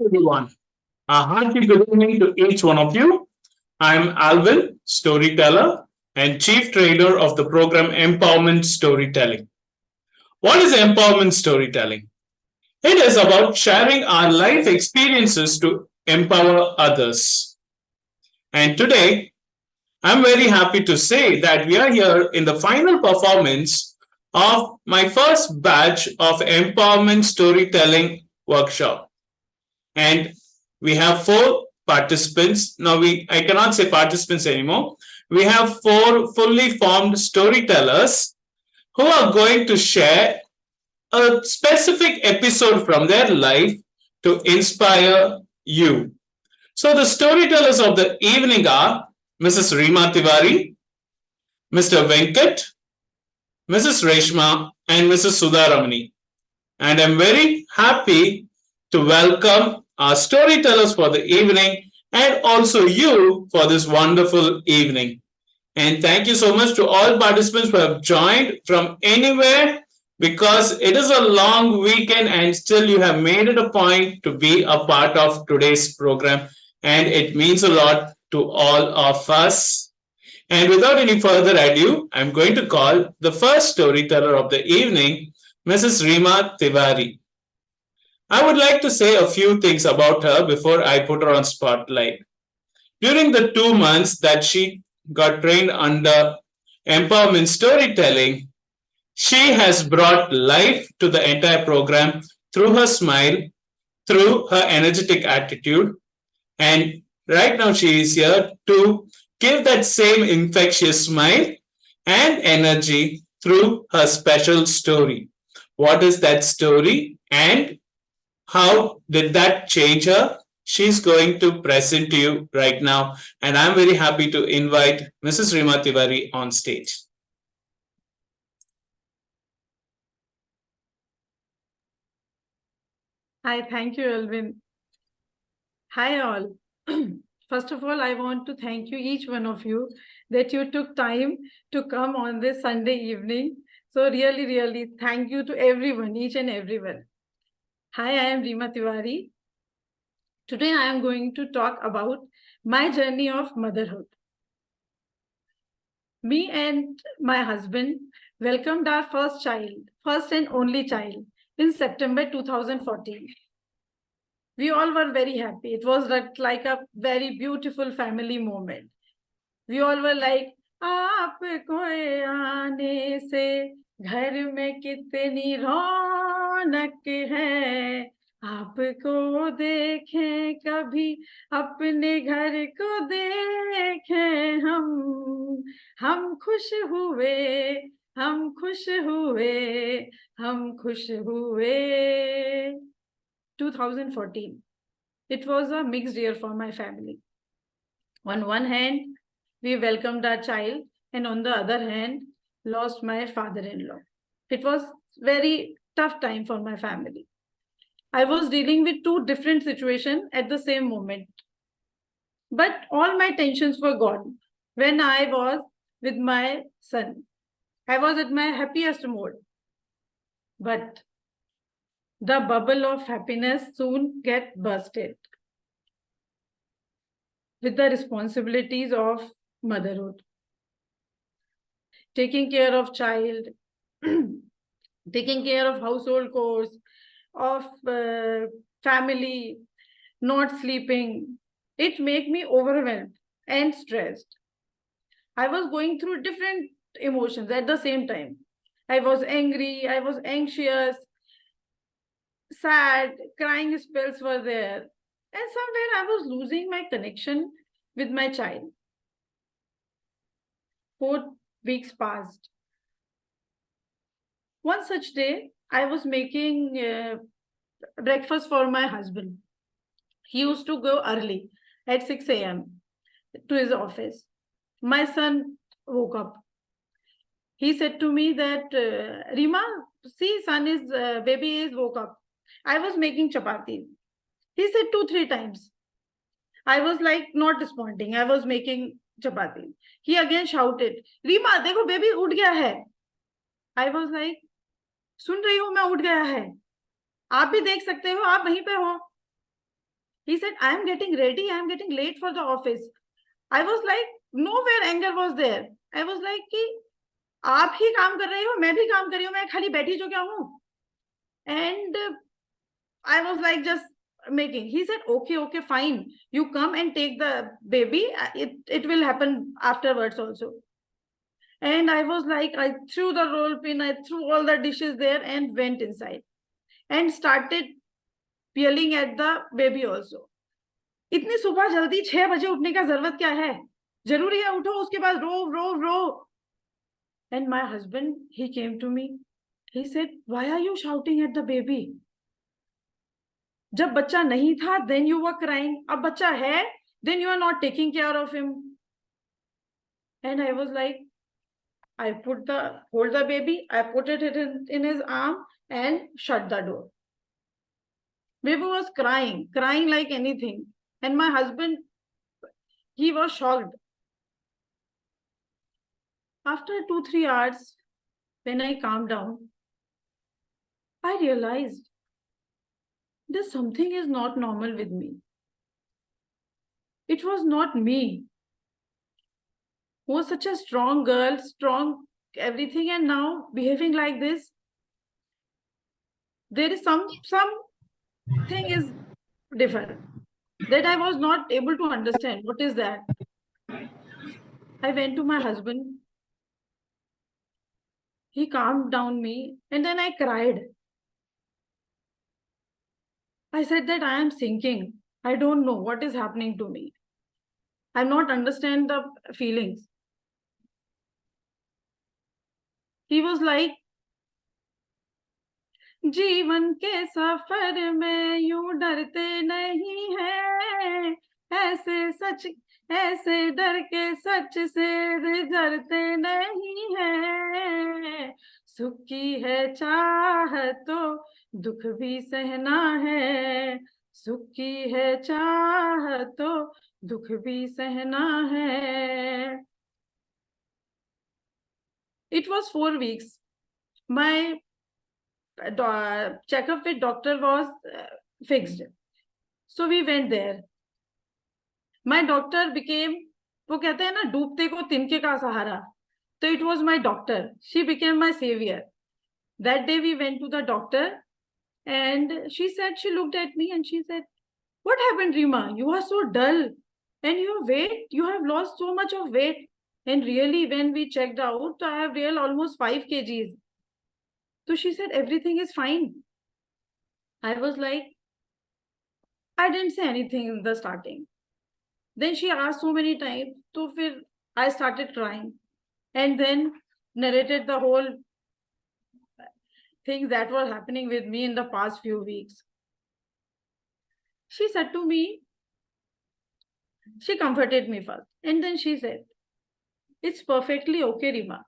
Everyone. A hearty good evening to each one of you. I'm Alvin, storyteller and chief trainer of the program Empowerment Storytelling. What is empowerment storytelling? It is about sharing our life experiences to empower others. And today, I'm very happy to say that we are here in the final performance of my first batch of empowerment storytelling workshop. And we have four participants. Now I cannot say participants anymore. We have four fully formed storytellers who are going to share a specific episode from their life to inspire you. So the storytellers of the evening are Mrs. Rima Tiwari, Mr. Venkat, Mrs. Reshma, and Mrs. Sudharamani. And I'm very happy to welcome our storytellers for the evening and also you for this wonderful evening. And thank you so much to all participants who have joined from anywhere because it is a long weekend and still you have made it a point to be a part of today's program. And it means a lot to all of us. And without any further ado, I'm going to call the first storyteller of the evening, Mrs. Rima Tiwari. I would like to say a few things about her before I put her on spotlight. During the 2 months that she got trained under empowerment storytelling, she has brought life to the entire program through her smile, through her energetic attitude, and right now she is here to give that same infectious smile and energy through her special story. What is that story and how did that change her? She's going to present to you right now. And I'm very happy to invite Mrs. Rima Tiwari on stage. Hi, thank you, Alvin. Hi, all. First of all, I want to thank you, each one of you, that you took time to come on this Sunday evening. So really, really, thank you to everyone, each and everyone. Hi, I am Rima Tiwari. Today, I am going to talk about my journey of motherhood. Me and my husband welcomed our first child, first and only child, in September 2014. We all were very happy. It was like a very beautiful family moment. We all were like, आपको आने से घर में कितनी रौनक है, आपको देखें कभी अपने घर को देखें हम खुश हुए, हम खुश हुए, हम खुश हुए. 2014. It was a mixed year for my family. On one hand, we welcomed our child, and on the other hand, lost my father-in-law. It was very tough time for my family. I was dealing with two different situations at the same moment. But all my tensions were gone when I was with my son. I was at my happiest mode. But the bubble of happiness soon get bursted with the responsibilities of motherhood. Taking care of child, taking care of household chores, of family, not sleeping, it made me overwhelmed and stressed. I was going through different emotions at the same time. I was angry, I was anxious, sad, crying spells were there. And somewhere I was losing my connection with my child. 4 weeks passed. One such day, I was making breakfast for my husband. He used to go early at 6 a.m. to his office. My son woke up. He said to me that, Rima, see, baby is woke up. I was making chapati. He said 2-3 times. I was like not responding. I was making chapati. He again shouted, Rima, देखो baby उठ गया है. I was like, सुन रही हूँ मैं उठ गया है. आप भी देख सकते हो, आप वहीं पे हो. He said, I am getting ready. I am getting late for the office. I was like, nowhere anger was there. I was like, कि आप ही काम कर रहे हो, मैं भी काम कर रही हूँ, मैं खाली बैठी जो क्या हूँ. And I was like just making. He said, okay, fine. You come and take the baby. It will happen afterwards also. And I was like, I threw the roll pin, I threw all the dishes there and went inside and started yelling at the baby also. इतनी सुबह जल्दी 6 बजे उठने का जरूरत क्या है? जरूरी है उठो, उसके बाद रो. And my husband, he came to me. He said, why are you shouting at the baby? जब बच्चा नहीं था, then you were crying. अब बच्चा है, then you are not taking care of him. And I was like, I hold the baby, I put it in his arm and shut the door. Baby was crying like anything. And my husband, he was shocked. After 2-3 hours, when I calmed down, I realized there's something is not normal with me. It was not me who was such a strong girl, strong everything, and now behaving like this. There is something is different that I was not able to understand. What is that? I went to my husband. He calmed down me, and then I cried. I said that I am sinking. I don't know what is happening to me. I'm not understand the feelings. He was like, जीवन के सफर में यूं डरते नहीं है, ऐसे डर के सच से डरते नहीं है. सुख की है चाह तो दुख भी सहना है, सुख की है चाह तो दुख भी सहना है. It was 4 weeks. My checkup with doctor was fixed. So we went there. My doctor became, वो कहते हैं ना डूबते को तिनके का सहारा. So it was my doctor. She became my savior. That day we went to the doctor and she looked at me and she said, what happened, Rima? You are so dull and you have lost so much of weight. And really, when we checked out, I have real almost 5 kgs. So she said, everything is fine. I was like, I didn't say anything in the starting. Then she asked so many times. So I started crying and then narrated the whole things that were happening with me in the past few weeks. She said to me, she comforted me first. And then she said, it's perfectly okay, Rima.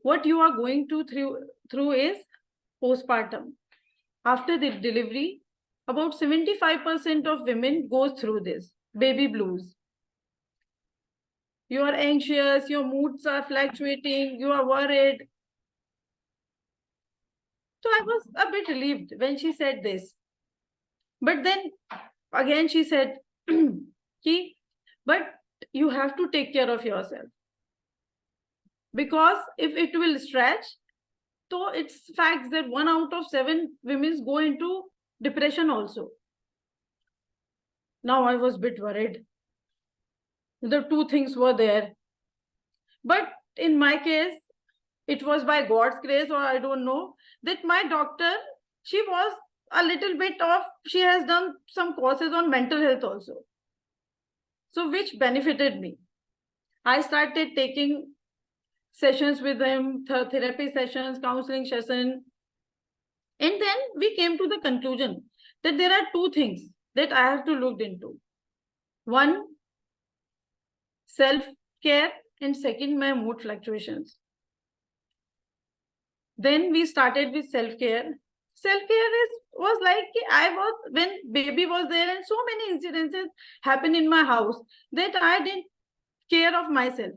What you are going through is postpartum. After the delivery, about 75% of women goes through this, baby blues. You are anxious, your moods are fluctuating, you are worried. So I was a bit relieved when she said this. But then again she said, but you have to take care of yourself. Because if it will stretch, so it's facts that 1 out of 7 women go into depression also. Now I was a bit worried. The 2 things were there. But in my case, it was by God's grace, or I don't know, that my doctor, she was a little bit of, she has done some courses on mental health also. So which benefited me. I started taking sessions with them, therapy sessions, counseling sessions. And then we came to the conclusion that there are 2 things that I have to look into. One, self-care, and second, my mood fluctuations. Then we started with self-care. Self-care was like, when baby was there and so many incidences happened in my house that I didn't care of myself.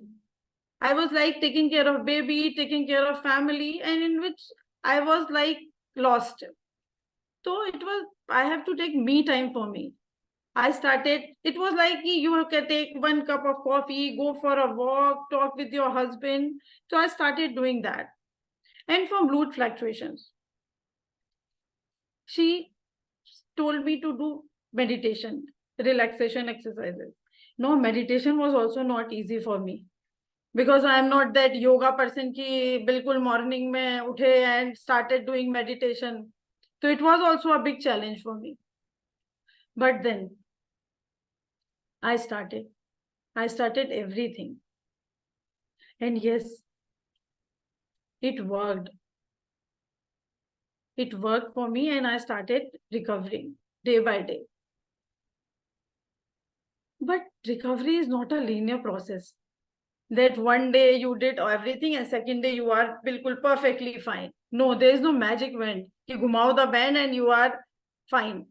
I was like taking care of baby, taking care of family, and in which I was like lost. So I have to take me time for me. I started, it was like you can take 1 cup of coffee, go for a walk, talk with your husband. So I started doing that. And for mood fluctuations, she told me to do meditation, relaxation exercises. No, meditation was also not easy for me because I am not that yoga person ki bilkul morning mein uthe and started doing meditation. So it was also a big challenge for me. But then I started everything. And yes, it worked. It worked for me and I started recovering day by day. But recovery is not a linear process. That one day you did everything and second day you are bilkul perfectly fine. No, there is no magic wand. You ghumao the band and you are fine.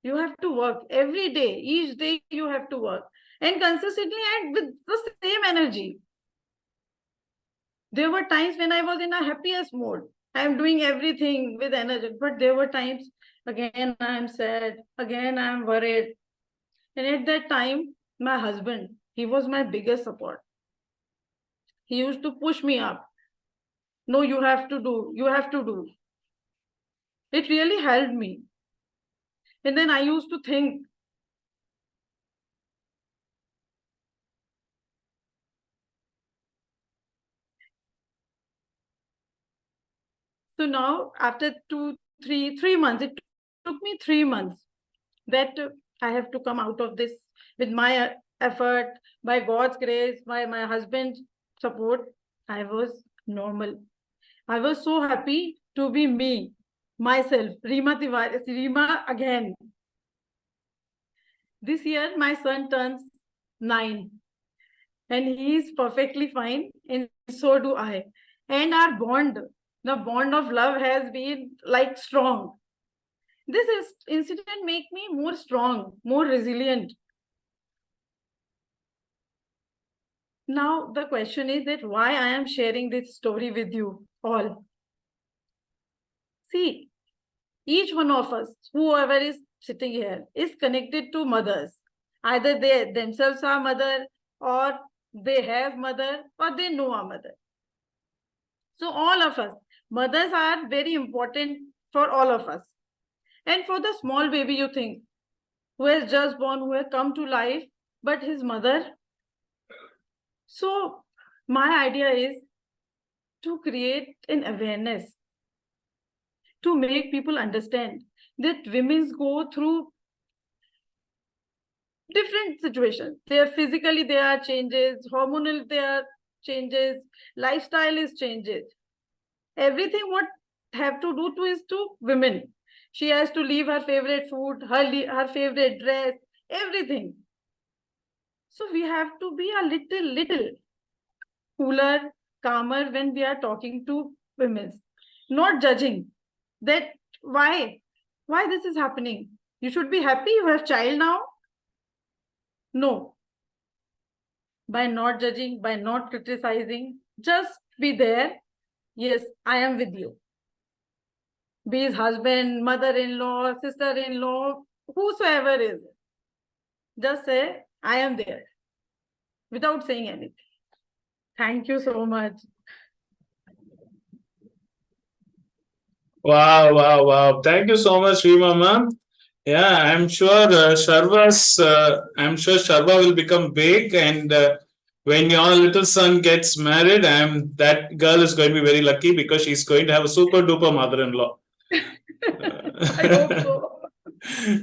You have to work every day. Each day you have to work and consistently and with the same energy. There were times when I was in a happiest mode. I am doing everything with energy, but there were times again I am sad, again I am worried. And at that time, my husband, he was my biggest support. He used to push me up. No, you have to do, you have to do. It really helped me. And then I used to think, so now after 3 months, it took me 3 months that I have to come out of this with my effort, by God's grace, by my husband's support. I was normal. I was so happy to be me, myself, Reema Tiwari, Reema again. This year, my son turns 9 and he is perfectly fine, and so do I. And our bond, the bond of love has been like strong. This incident make me more strong, more resilient. Now the question is that why I am sharing this story with you all. See, each one of us, whoever is sitting here, is connected to mothers. Either they themselves are mother, or they have mother, or they know a mother. So all of us, mothers are very important for all of us. And for the small baby, you think, who has just born, who has come to life, but his mother. So my idea is to create an awareness, to make people understand that women go through different situations. They are physically, there are changes, hormonal, there are changes, lifestyle is changes. Everything what have to do to is to women. She has to leave her favorite food, her favorite dress, everything. So we have to be a little cooler, calmer when we are talking to women, not judging that why this is happening. You should be happy you have child now. No. By not judging, by not criticizing, just be there. Yes, I am with you. Be his husband, mother-in-law, sister-in-law, whosoever is. Just say, I am there, without saying anything. Thank you so much. Wow, wow, wow. Thank you so much, Reema ma'am. Yeah, I'm sure Sharva will become big, and when your little son gets married, that girl is going to be very lucky because she's going to have a super duper mother-in-law. I hope so.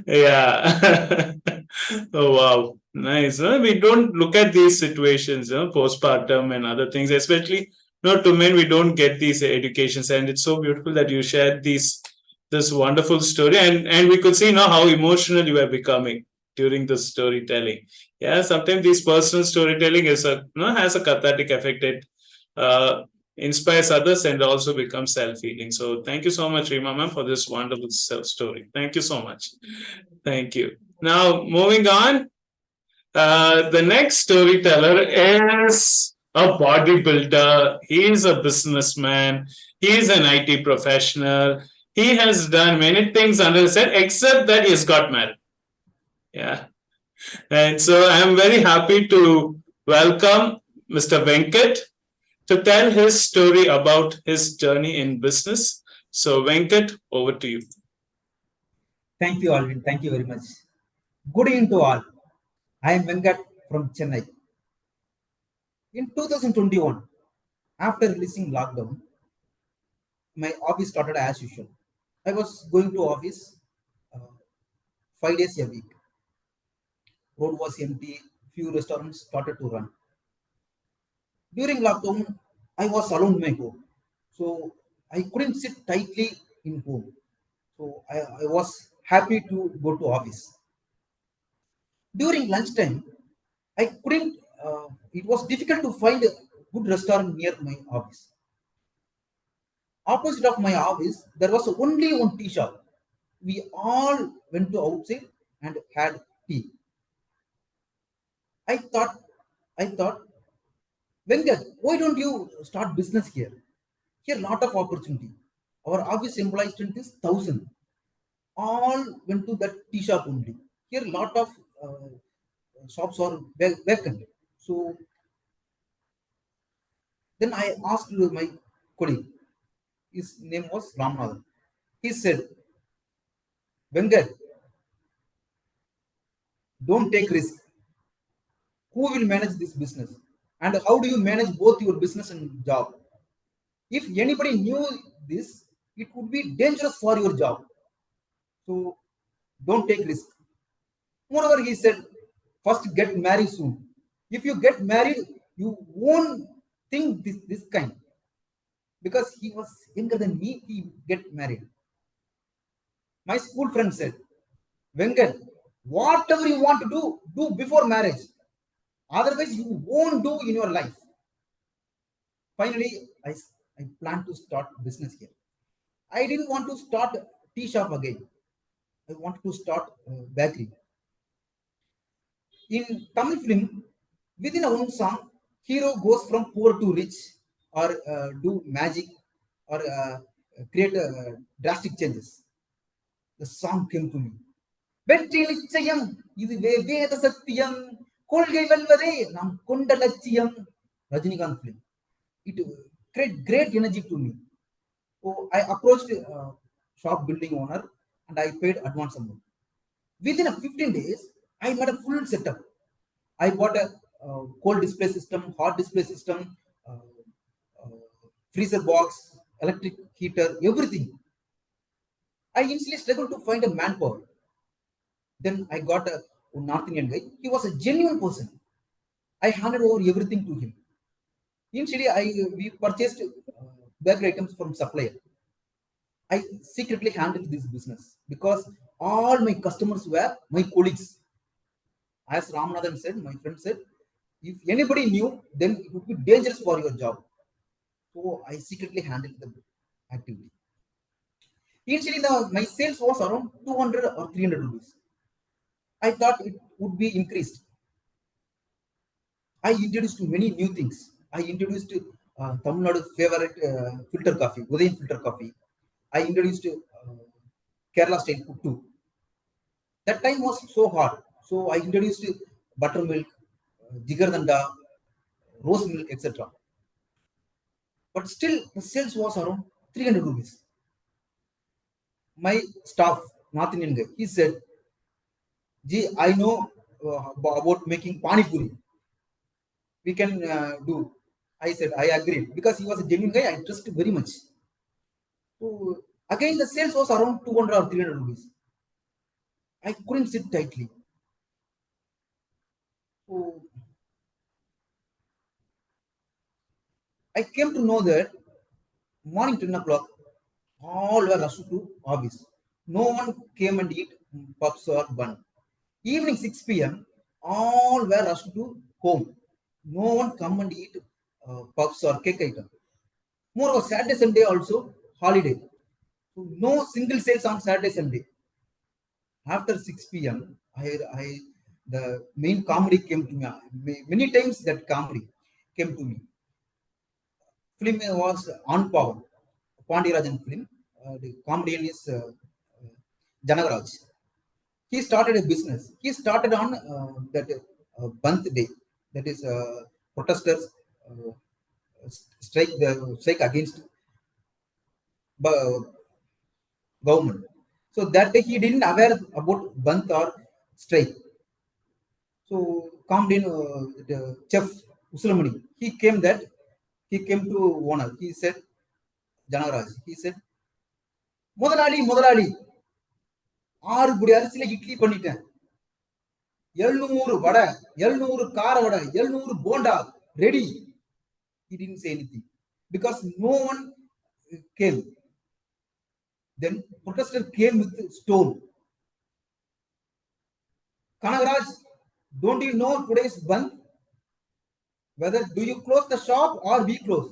Yeah. Oh, wow. Nice. We don't look at these situations, postpartum and other things, especially not to men. We don't get these educations, and it's so beautiful that you shared this wonderful story, and we could see now how emotional you are becoming during the storytelling. Yeah, sometimes this personal storytelling has a cathartic effect. It inspires others and also becomes self-healing. So thank you so much, Reema ma'am, for this wonderful story. Thank you so much. Thank you. Now, moving on, the next storyteller is a bodybuilder. He is a businessman. He is an IT professional. He has done many things under the sun, except that he has got married. Yeah. And so I am very happy to welcome Mr. Venkat to tell his story about his journey in business. So, Venkat, over to you. Thank you, Alvin. Thank you very much. Good evening to all. I am Venkat from Chennai. In 2021, after releasing lockdown, my office started as usual. I was going to office uh, 5 days a week. Road was empty. Few restaurants started to run. During lockdown, I was alone in my home, so I couldn't sit tightly in home. So I was happy to go to office. During lunchtime, I couldn't. It was difficult to find a good restaurant near my office. Opposite of my office, there was only one tea shop. We all went to outside and had tea. I thought, I thought, Venkat, why don't you start business here? Here, lot of opportunity. Our office employee strength is 1,000. All went to that tea shop only. Here, lot of shops are vacant. So then I asked my colleague. His name was Ramanathan. He said, Venkat, don't take risk. Who will manage this business? And how do you manage both your business and job? If anybody knew this, it would be dangerous for your job. So don't take risk. Moreover, he said, first get married soon. If you get married, you won't think this kind. Because he was younger than me, he get married. My school friend said, Venkat, whatever you want to do before marriage. Otherwise, you won't do in your life. Finally, I plan to start business here. I didn't want to start tea shop again. I wanted to start bakery. In Tamil film, within a one song, hero goes from poor to rich, or do magic, or create drastic changes. The song came to me. வெற்றி நிச்சயம் இதுவே வேத சத்தியம் கொள்கை வெல்வதே நாம் கொண்ட லட்சியம் Rajinikanth film. It created great energy to me. So I approached shop building owner and I paid advance amount. Within 15 days, I made a full setup. I bought a cold display system, hot display system, freezer box, electric heater, everything. I initially struggled to find a manpower. Then I got a North Indian guy. He was a genuine person. I handed over everything to him. Initially, we purchased bakery items from supplier. I secretly handled this business because all my customers were my colleagues. As Ramanathan said, my friend said, if anybody knew, then it would be dangerous for your job. So I secretly handled the activity. Initially, my sales was around 200 or 300 rupees. I thought it would be increased. I introduced many new things. I introduced Tamil Nadu's favorite filter coffee, Udayan filter coffee. I introduced Kerala style puttu. That time was so hot. So I introduced buttermilk, jigardanda, rose milk, etc. But still, the sales was around 300 rupees. My staff, North Indian guy, he said, Gee, I know about making pani puri. We can do. I said, I agreed because he was a genuine guy. I trusted very much. So again, the sales was around 200 or 300 rupees. I couldn't sit tightly. So I came to know that morning 10 o'clock, all were rushed to office. No one came and eat puffs or bun. Evening 6 p.m., all were rushed to home. No one come and eat puffs or cake item. Moreover, Saturday, Sunday also holiday. So no single sales on Saturday, Sunday. After 6 p.m., the main comedy came to me. Many times that comedy came to me. Film was On Power, Pandirajan film. the comedian is Janagaraj. He started a business. He started on that Banth Day, that is protesters strike against government. So that day he didn't aware about Banth or strike. So comedian the chef Uslamani, he came to owner. He said, Janagaraj, he said, முதலாளி 6 குடி அரிசியில இட்லி பண்ணிட்டேன், 700 வடை, 700 கார வடை, 700 bonda ready. He didn't say anything because no one came. Then protester came with stone. Kanagaraj, don't you know today's Bandh? Whether do you close the shop or we close?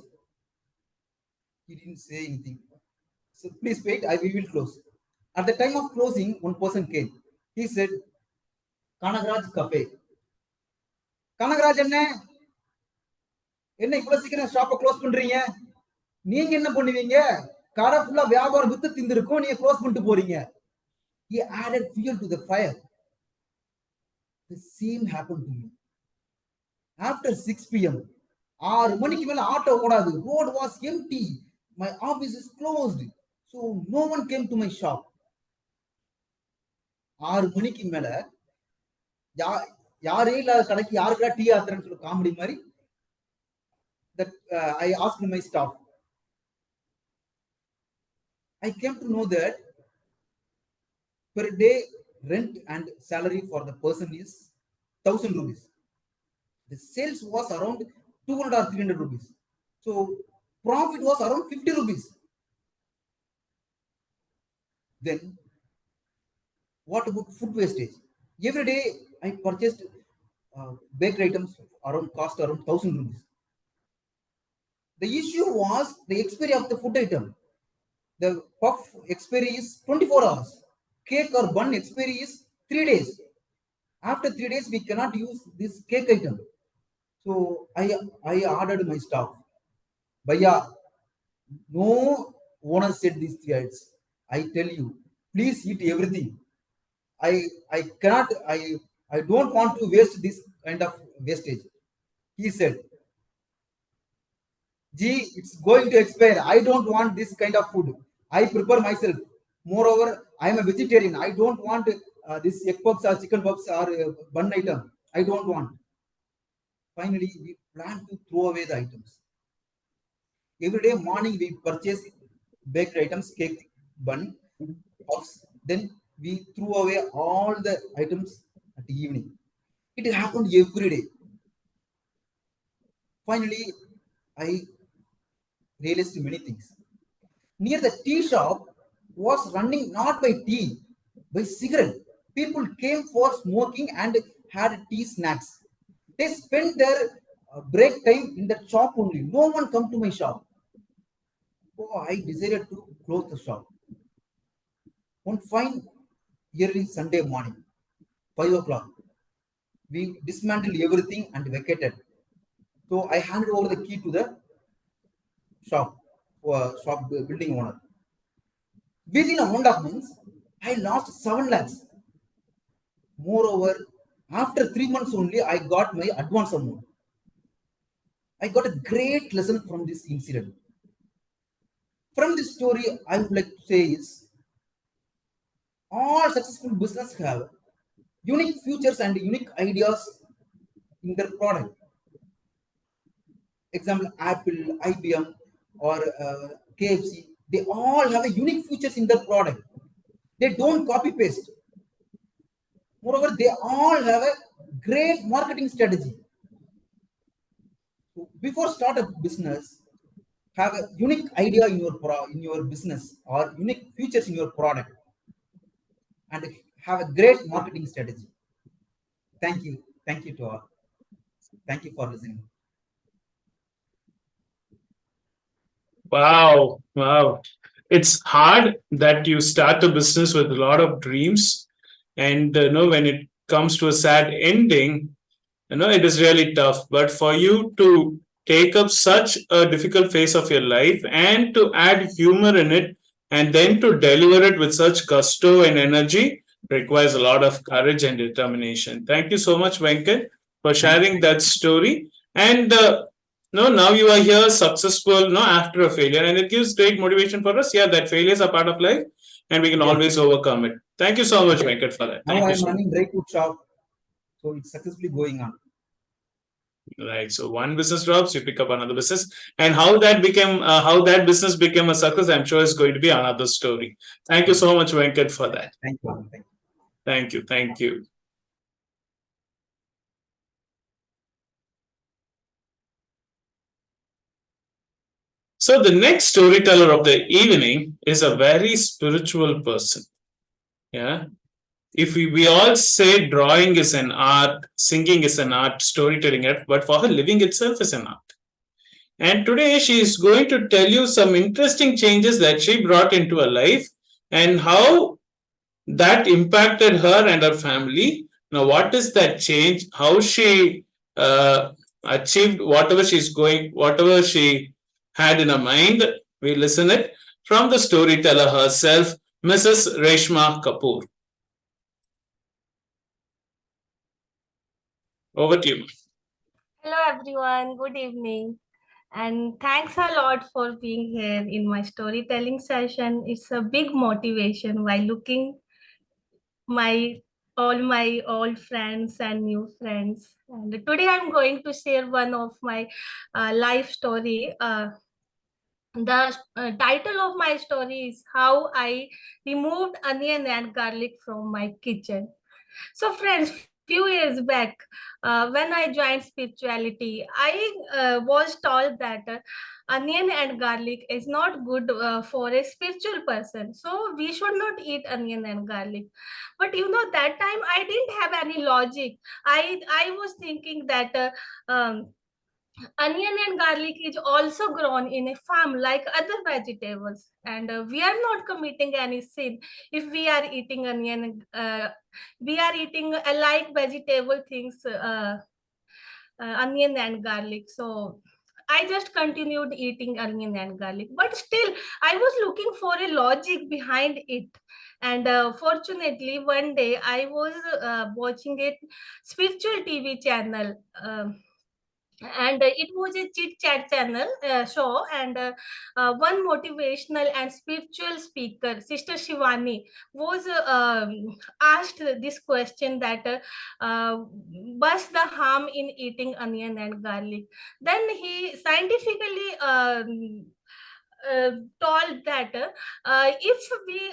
He didn't say anything. So please wait, we will close. At the time of closing, one person came. He said, Kanagaraj Cafe. Kanagaraj என்ன இவ்வளவு சீக்கிரம் ஷாப்பை close பண்றீங்க? நீங்க என்ன பண்ணுவீங்க? கடை ஃபுல்லா வியாபாரம் வித்து திந்திருக்கும், நீங்க க்ளோஸ் பண்ணிட்டு போறீங்க. He added fuel to the fire. The same happened to me. After 6 p.m. 6 மணிக்கு மேல ஆட்டோ ஓடாது. Road was empty. My office is closed. So no one came to my shop. 6 மணிக்கு மேல யாரே இல்லாத கடைக்கு யாருக்கா டீ ஆத்துறேன்னு சொல்லி காமெடி மாதிரி that I asked my staff. I came to know that per day rent and salary for the person is 1,000 rupees. The sales was around 200 or 300 rupees. So profit was around 50 rupees. Then what about food wastage? Every day I purchased bakery items cost around 1,000 rupees. The issue was the expiry of the food item. The puff expiry is 24 hours. Cake or bun expiry is 3 days. After 3 days, we cannot use this cake item. So I ordered my staff. Bhaiya, no owner said these 3 items. I tell you, please eat everything. I cannot, I don't want to waste this kind of wastage. He said, Gee, it's going to expire. I don't want this kind of food. I prepare myself. Moreover, I am a vegetarian. I don't want this egg puffs or chicken puffs or bun item. I don't want. Finally, we plan to throw away the items. Every day morning, we purchase baked items, cake, bun, puffs. Then we threw away all the items at the evening. It happened every day. Finally, I realized many things. Near the tea shop was running not by tea, by cigarette. People came for smoking and had tea snacks. They spent their break time in the shop only. No one come to my shop. So I decided to close the shop. One fine early Sunday morning, 5 o'clock, we dismantled everything and vacated. So I handed over the key to the shop building owner. Within a month of months, I lost 7 lakhs. Moreover, after 3 months only, I got my advance amount. I got a great lesson from this incident. From this story, I would like to say is, all successful business have unique features and unique ideas in their product. Example, Apple, IBM, or KFC, they all have a unique features in their product. They don't copy paste. Moreover, they all have a great marketing strategy. So before start a business, have a unique idea in your business or unique features in your product, and have a great marketing strategy. Thank you to all. Thank you for listening. Wow. It's hard that you start a business with a lot of dreams, and when it comes to a sad ending, it is really tough. But for you to take up such a difficult phase of your life and to add humor in it, and then to deliver it with such gusto and energy requires a lot of courage and determination. Thank you so much, Venkat, for sharing that story. And no, now you are here successful, no, after a failure, and it gives great motivation for us. Yeah, that failures are part of life, and we can Yes. always overcome it. Thank you so much, Venkat, for that. Now Thank I you am so much. running dry food shop, so it's successfully going on. Right. So one business drops, you pick up another business, and how that business became a success, I'm sure is going to be another story. Thank you so much, Venkat, for that. Thank you. Thank you. Thank you. Thank you. So the next storyteller of the evening is a very spiritual person. Yeah. If we all say drawing is an art, singing is an art, storytelling art, but for her, living itself is an art. And today she is going to tell you some interesting changes that she brought into her life and how that impacted her and her family. Now, what is that change? How she achieved whatever she had in her mind. We listen it from the storyteller herself, Mrs. Reshma Kapoor. Over to you. Hello everyone, good evening. And thanks a lot for being here in my storytelling session. It's a big motivation while looking my all my old friends and new friends. And today I'm going to share one of my life story. The title of my story is How I Removed Onion and Garlic from My Kitchen. So, friends, few years back, when I joined spirituality, I was told that onion and garlic is not good for a spiritual person. So, we should not eat onion and garlic. But that time I didn't have any logic. I was thinking that. Onion and garlic is also grown in a farm like other vegetables, and we are not committing any sin if we are eating onion. We are eating alike vegetable things, onion and garlic. So I just continued eating onion and garlic, but still I was looking for a logic behind it. And fortunately, one day I was watching a spiritual TV channel. And it was a chit chat channel show, and one motivational and spiritual speaker, Sister Shivani, was asked this question that what's the harm in eating onion and garlic. Then he scientifically told that if we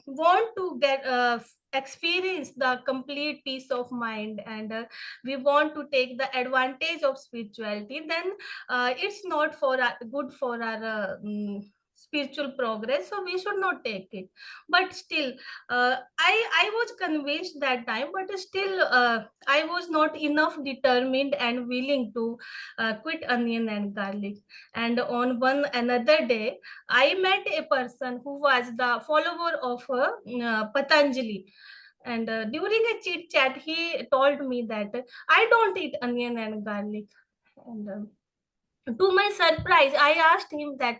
want to get experience the complete peace of mind, and we want to take the advantage of spirituality, then it's not for good for our spiritual progress, so we should not take it. But still, I was convinced that time, but still I was not enough determined and willing to quit onion and garlic. And on one another day, I met a person who was the follower of Patanjali. And during a chit chat, he told me that I don't eat onion and garlic. And to my surprise, I asked him that,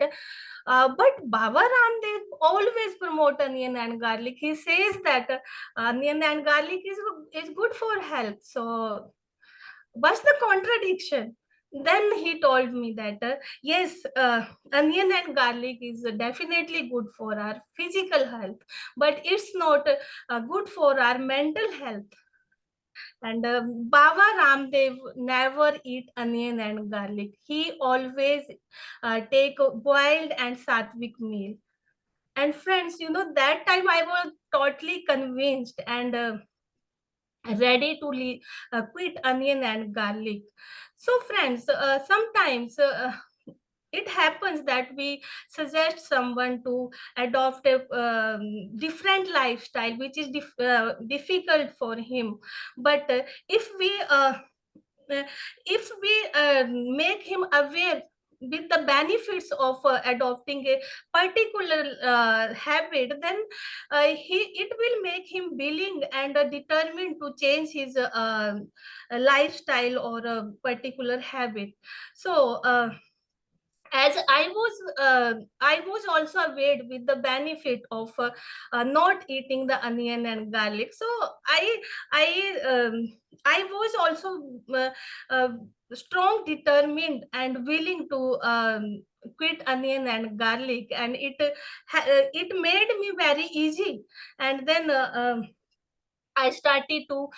but Baba Ramdev always promote onion and garlic. He says that onion and garlic is good for health. So what's the contradiction? Then he told me that yes, onion and garlic is definitely good for our physical health, but it's not good for our mental health. And Baba Ramdev never eat onion and garlic. He always take a boiled and sattvic meal. And friends, that time I was totally convinced and ready to quit onion and garlic. So friends, sometimes it happens that we suggest someone to adopt a different lifestyle which is difficult for him. But uh, if we make him aware with the benefits of adopting a particular habit, then it will make him willing and determined to change his lifestyle or a particular habit. So as I was also aware with the benefit of not eating the onion and garlic. So I I was also uh, strong, determined, and willing to quit onion and garlic, and it made me very easy. And then I started to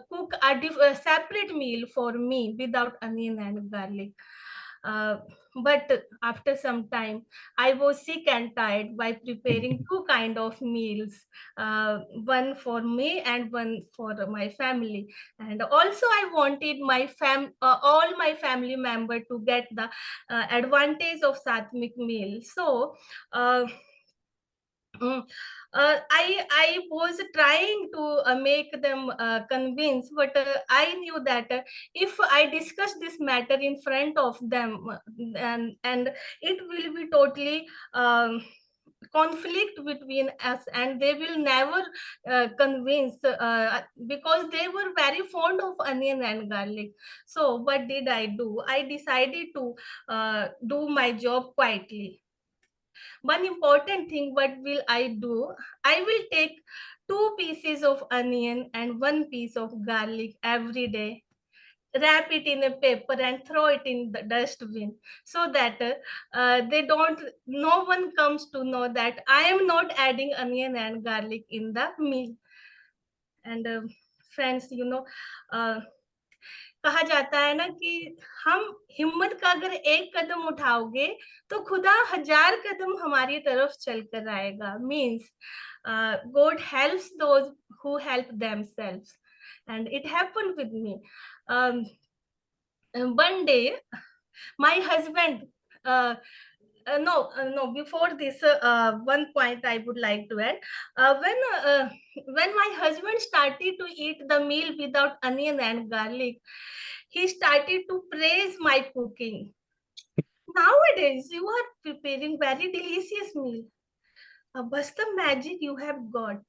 cook a separate meal for me without onion and garlic. Uh, but after some time, I was sick and tired by preparing two kind of meals, one for me and one for my family. And also, I wanted all my family member to get the advantage of Sattvic meal. So. Mm. I was trying to make them convince, but I knew that if I discuss this matter in front of them, and it will be totally conflict between us, and they will never convince, because they were very fond of onion and garlic. So what did I do? I decided to do my job quietly. One important thing, what will I do? I will take two pieces of onion and one piece of garlic every day, wrap it in a paper and throw it in the dustbin, so that no one comes to know that I am not adding onion and garlic in the meal. And friends, uh, कहा जाता है ना कि हम हिम्मत का अगर एक कदम उठाओगे तो खुदा हजार कदम हमारी तरफ चल कर आएगा. Means God helps those who help themselves, and it happened with me. um, one day my husband no, before this, one point I would like to add. When my husband started to eat the meal without onion and garlic, he started to praise my cooking. Nowadays you are preparing very delicious meal. What's the magic you have got?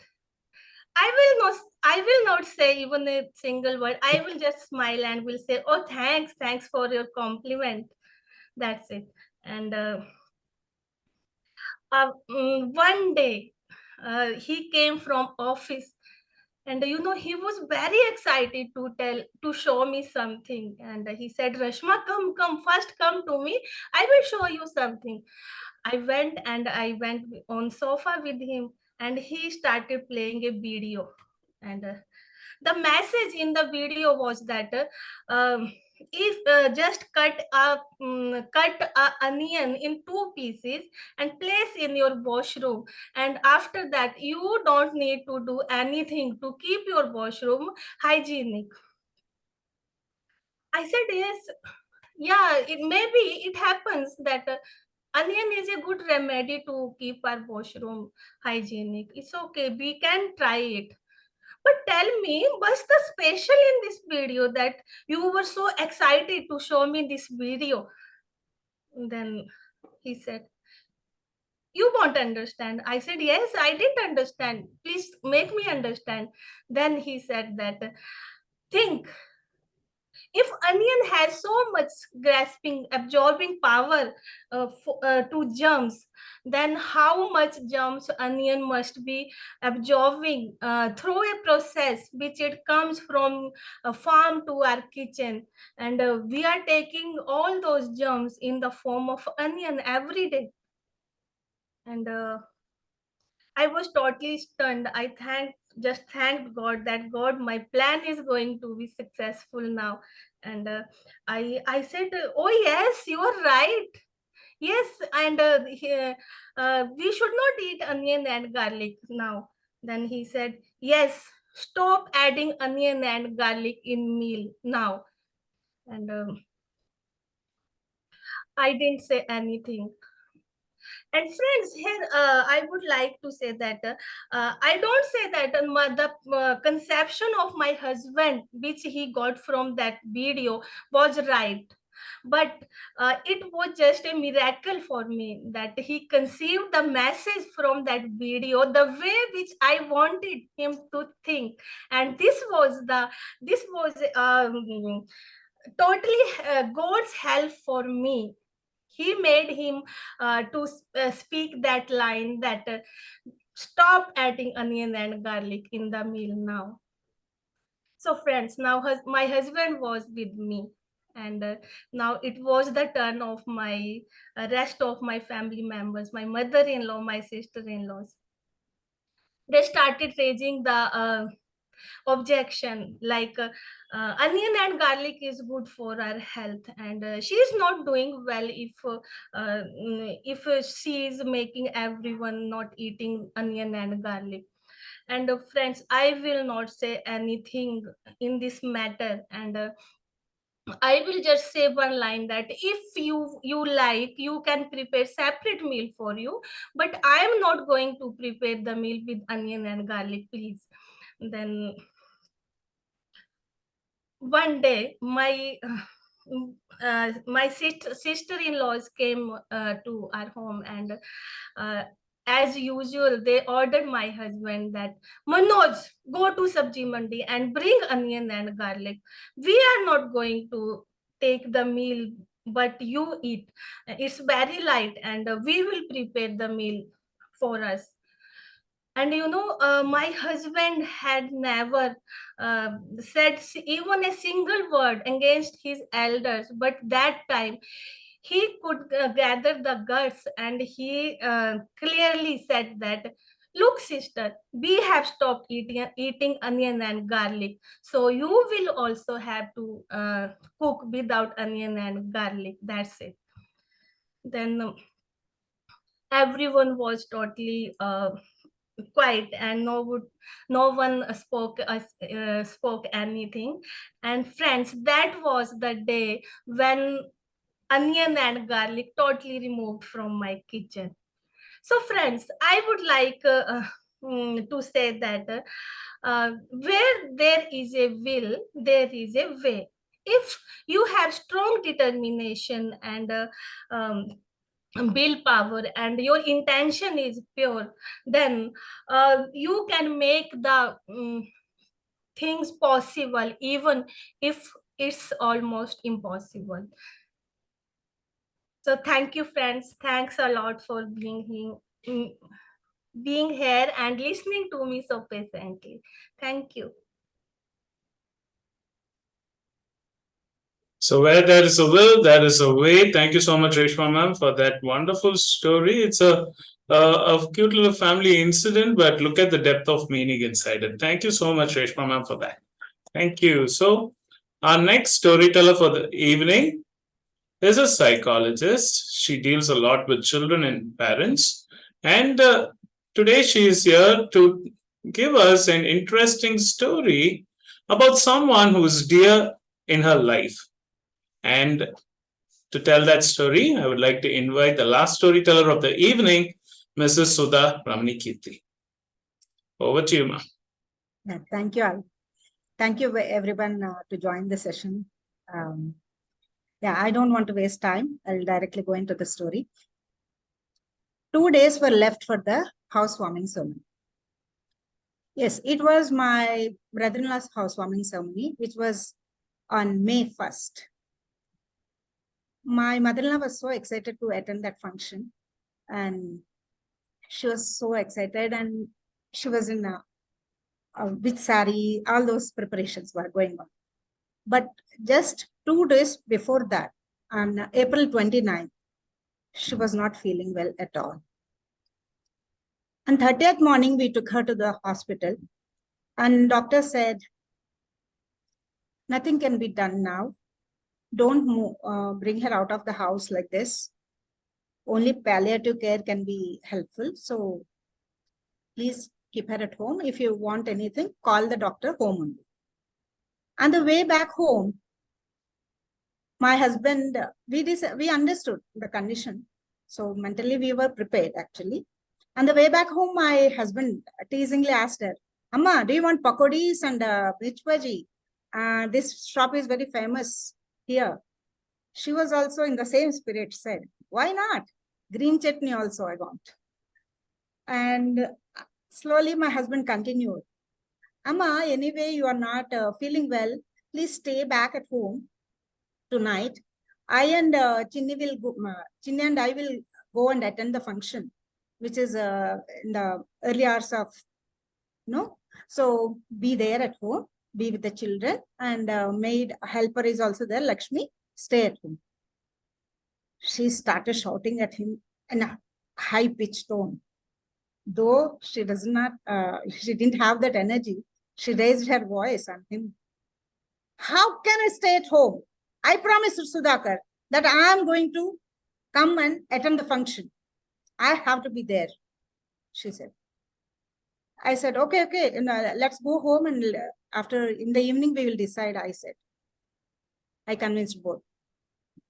I will not say even a single word. I will just smile and will say, oh, thanks for your compliment. That's it. And one day he came from office, and he was very excited to show me something. And he said, Rashma, come first, come to me, I will show you something. I went on sofa with him, and he started playing a video. And the message in the video was that if just cut a onion in two pieces and place in your washroom, and after that you don't need to do anything to keep your washroom hygienic. I said, yes, yeah, it happens that onion is a good remedy to keep our washroom hygienic. It's okay, we can try it. But tell me, what's the special in this video that you were so excited to show me this video? Then he said, you won't understand. I said, yes, I didn't understand. Please make me understand. Then he said that, think, if onion has so much grasping, absorbing power to germs, then how much germs onion must be absorbing through a process which it comes from a farm to our kitchen. And we are taking all those germs in the form of onion every day. And I was totally stunned. Just thanked God that, God, my plan is going to be successful now. And I said, oh yes, you are right. Yes, and we should not eat onion and garlic now. Then he said, yes, stop adding onion and garlic in meal now. And I didn't say anything. And friends, here I would like to say that I don't say that the conception of my husband, which he got from that video, was right. But it was just a miracle for me that he conceived the message from that video the way which I wanted him to think. And this was totally God's help for me. he made him to speak that line that stop adding onion and garlic in the meal now. So friends, now my husband was with me, and now it was the turn of my rest of my family members, my mother-in-law, my sister-in-laws. They started raising the objection like onion and garlic is good for our health, and she is not doing well if she is making everyone not eating onion and garlic. And friends, I will not say anything in this matter, and I will just say one line that if you like, you can prepare separate meal for you, but I am not going to prepare the meal with onion and garlic, please. Then one day, my sister-in-laws came to our home, and uh, as usual, they ordered my husband that Manoj, go to Sabji Mandi and bring onion and garlic. We are not going to take the meal, but you eat. It's very light, and we will prepare the meal for us. And my husband had never said even a single word against his elders, but that time he could gather the guts, and he clearly said that, look sister, we have stopped eating onion and garlic, so you will also have to cook without onion and garlic. That's it. Then everyone was totally quiet, and no one spoke anything. And friends, that was the day when onion and garlic totally removed from my kitchen. So friends, I would like to say that where there is a will, there is a way. If you have strong determination and willpower, and your intention is pure, then you can make the things possible, even if it's almost impossible. So thank you friends, thanks a lot for being here and listening to me so patiently. Thank you. So where there is a will, there is a way. Thank you so much, Reshma ma'am, for that wonderful story. It's a cute little family incident, but look at the depth of meaning inside it. Thank you so much, Reshma ma'am, for that. Thank you. So our next storyteller for the evening is a psychologist. She deals a lot with children and parents. And today she is here to give us an interesting story about someone who is dear in her life. And to tell that story, I would like to invite the last storyteller of the evening, Mrs. Sudha Ramanikirti. Over to you, ma'am. Yeah, thank you all. Thank you everyone to join the session. Yeah, I don't want to waste time. I'll directly go into the story. 2 days were left for the housewarming ceremony. Yes, it was my brother-in-law's housewarming ceremony, which was on May 1st. My mother-in-law was so excited to attend that function, and she was so excited, and she was in a with sari, all those preparations were going on. But just 2 days before that, on April 29th, she was not feeling well at all. On 30th morning, we took her to the hospital, and doctor said, nothing can be done now. Don't bring her out of the house like this. Only palliative care can be helpful. So please keep her at home. If you want anything, call the doctor home only. On the way back home, my husband, we understood the condition. So mentally we were prepared actually. On the way back home, my husband teasingly asked her, Amma, do you want pakodis and mirch bhaji? This shop is very famous here. She was also in the same spirit, said, why not? Green chutney also I want. And slowly my husband continued, Amma, anyway, you are not feeling well. Please stay back at home tonight. I and Chinni and I will go and attend the function, which is in the early hours of, so be there at home, be with the children, and maid helper is also there, Lakshmi, stay at home. She started shouting at him in a high pitched tone. Though she does not, she didn't have that energy, she raised her voice on him. How can I stay at home? I promised Sudhakar that I am going to come and attend the function. I have to be there, she said. I said, okay, let's go home, and after in the evening we will decide, I said. I convinced both.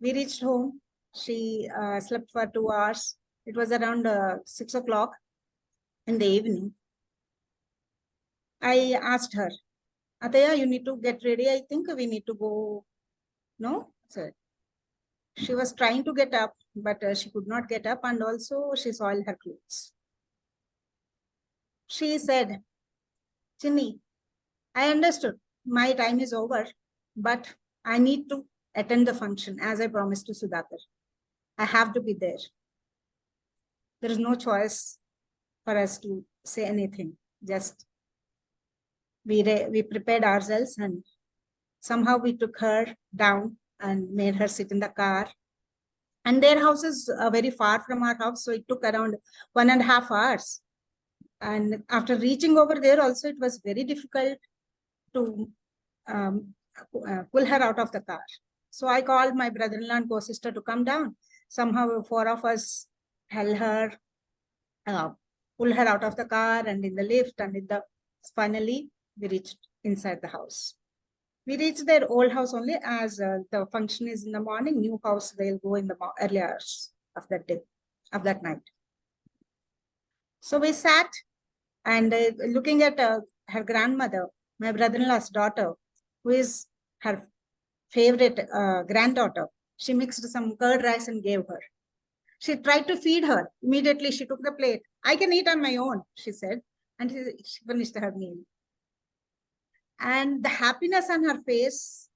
We reached home. She slept for 2 hours. It was around 6 o'clock in the evening. I asked her, Ataya, you need to get ready. I think we need to go. No, sir. She was trying to get up, but she could not get up, and also she soiled her clothes. She said, Chinni, I understood. My time is over, but I need to attend the function as I promised to Sudhakar. I have to be there. There is no choice for us to say anything. Just we prepared ourselves, and somehow we took her down and made her sit in the car. And their house is very far from our house, so it took around 1.5 hours. And after reaching over there also, it was very difficult to pull her out of the car. So I called my brother-in-law and co-sister to come down. Somehow 4 of us held her, pull her out of the car and in the lift, and finally we reached inside the house. We reached their old house only, as the function is in the morning. New house, they'll go in the early hours of that day, of that night. So we sat and looking at her grandmother, my brother-in-law's daughter, who is her favorite granddaughter. She mixed some curd rice and gave her. She tried to feed her. Immediately she took the plate. I can eat on my own, she said, and she finished her meal. And the happiness on her face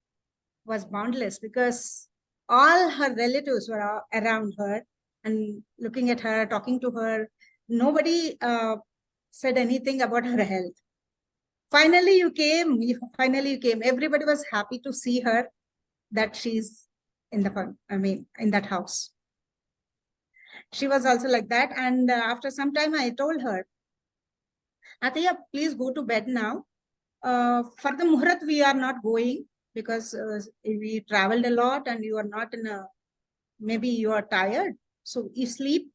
was boundless, because all her relatives were around her and looking at her, talking to her. Nobody said anything about her health. Finally, you came. Everybody was happy to see her, that she's in that house. She was also like that. And after some time, I told her, Ataya, please go to bed now. For the Muhurat, we are not going, because we traveled a lot and you are not maybe you are tired. So you sleep.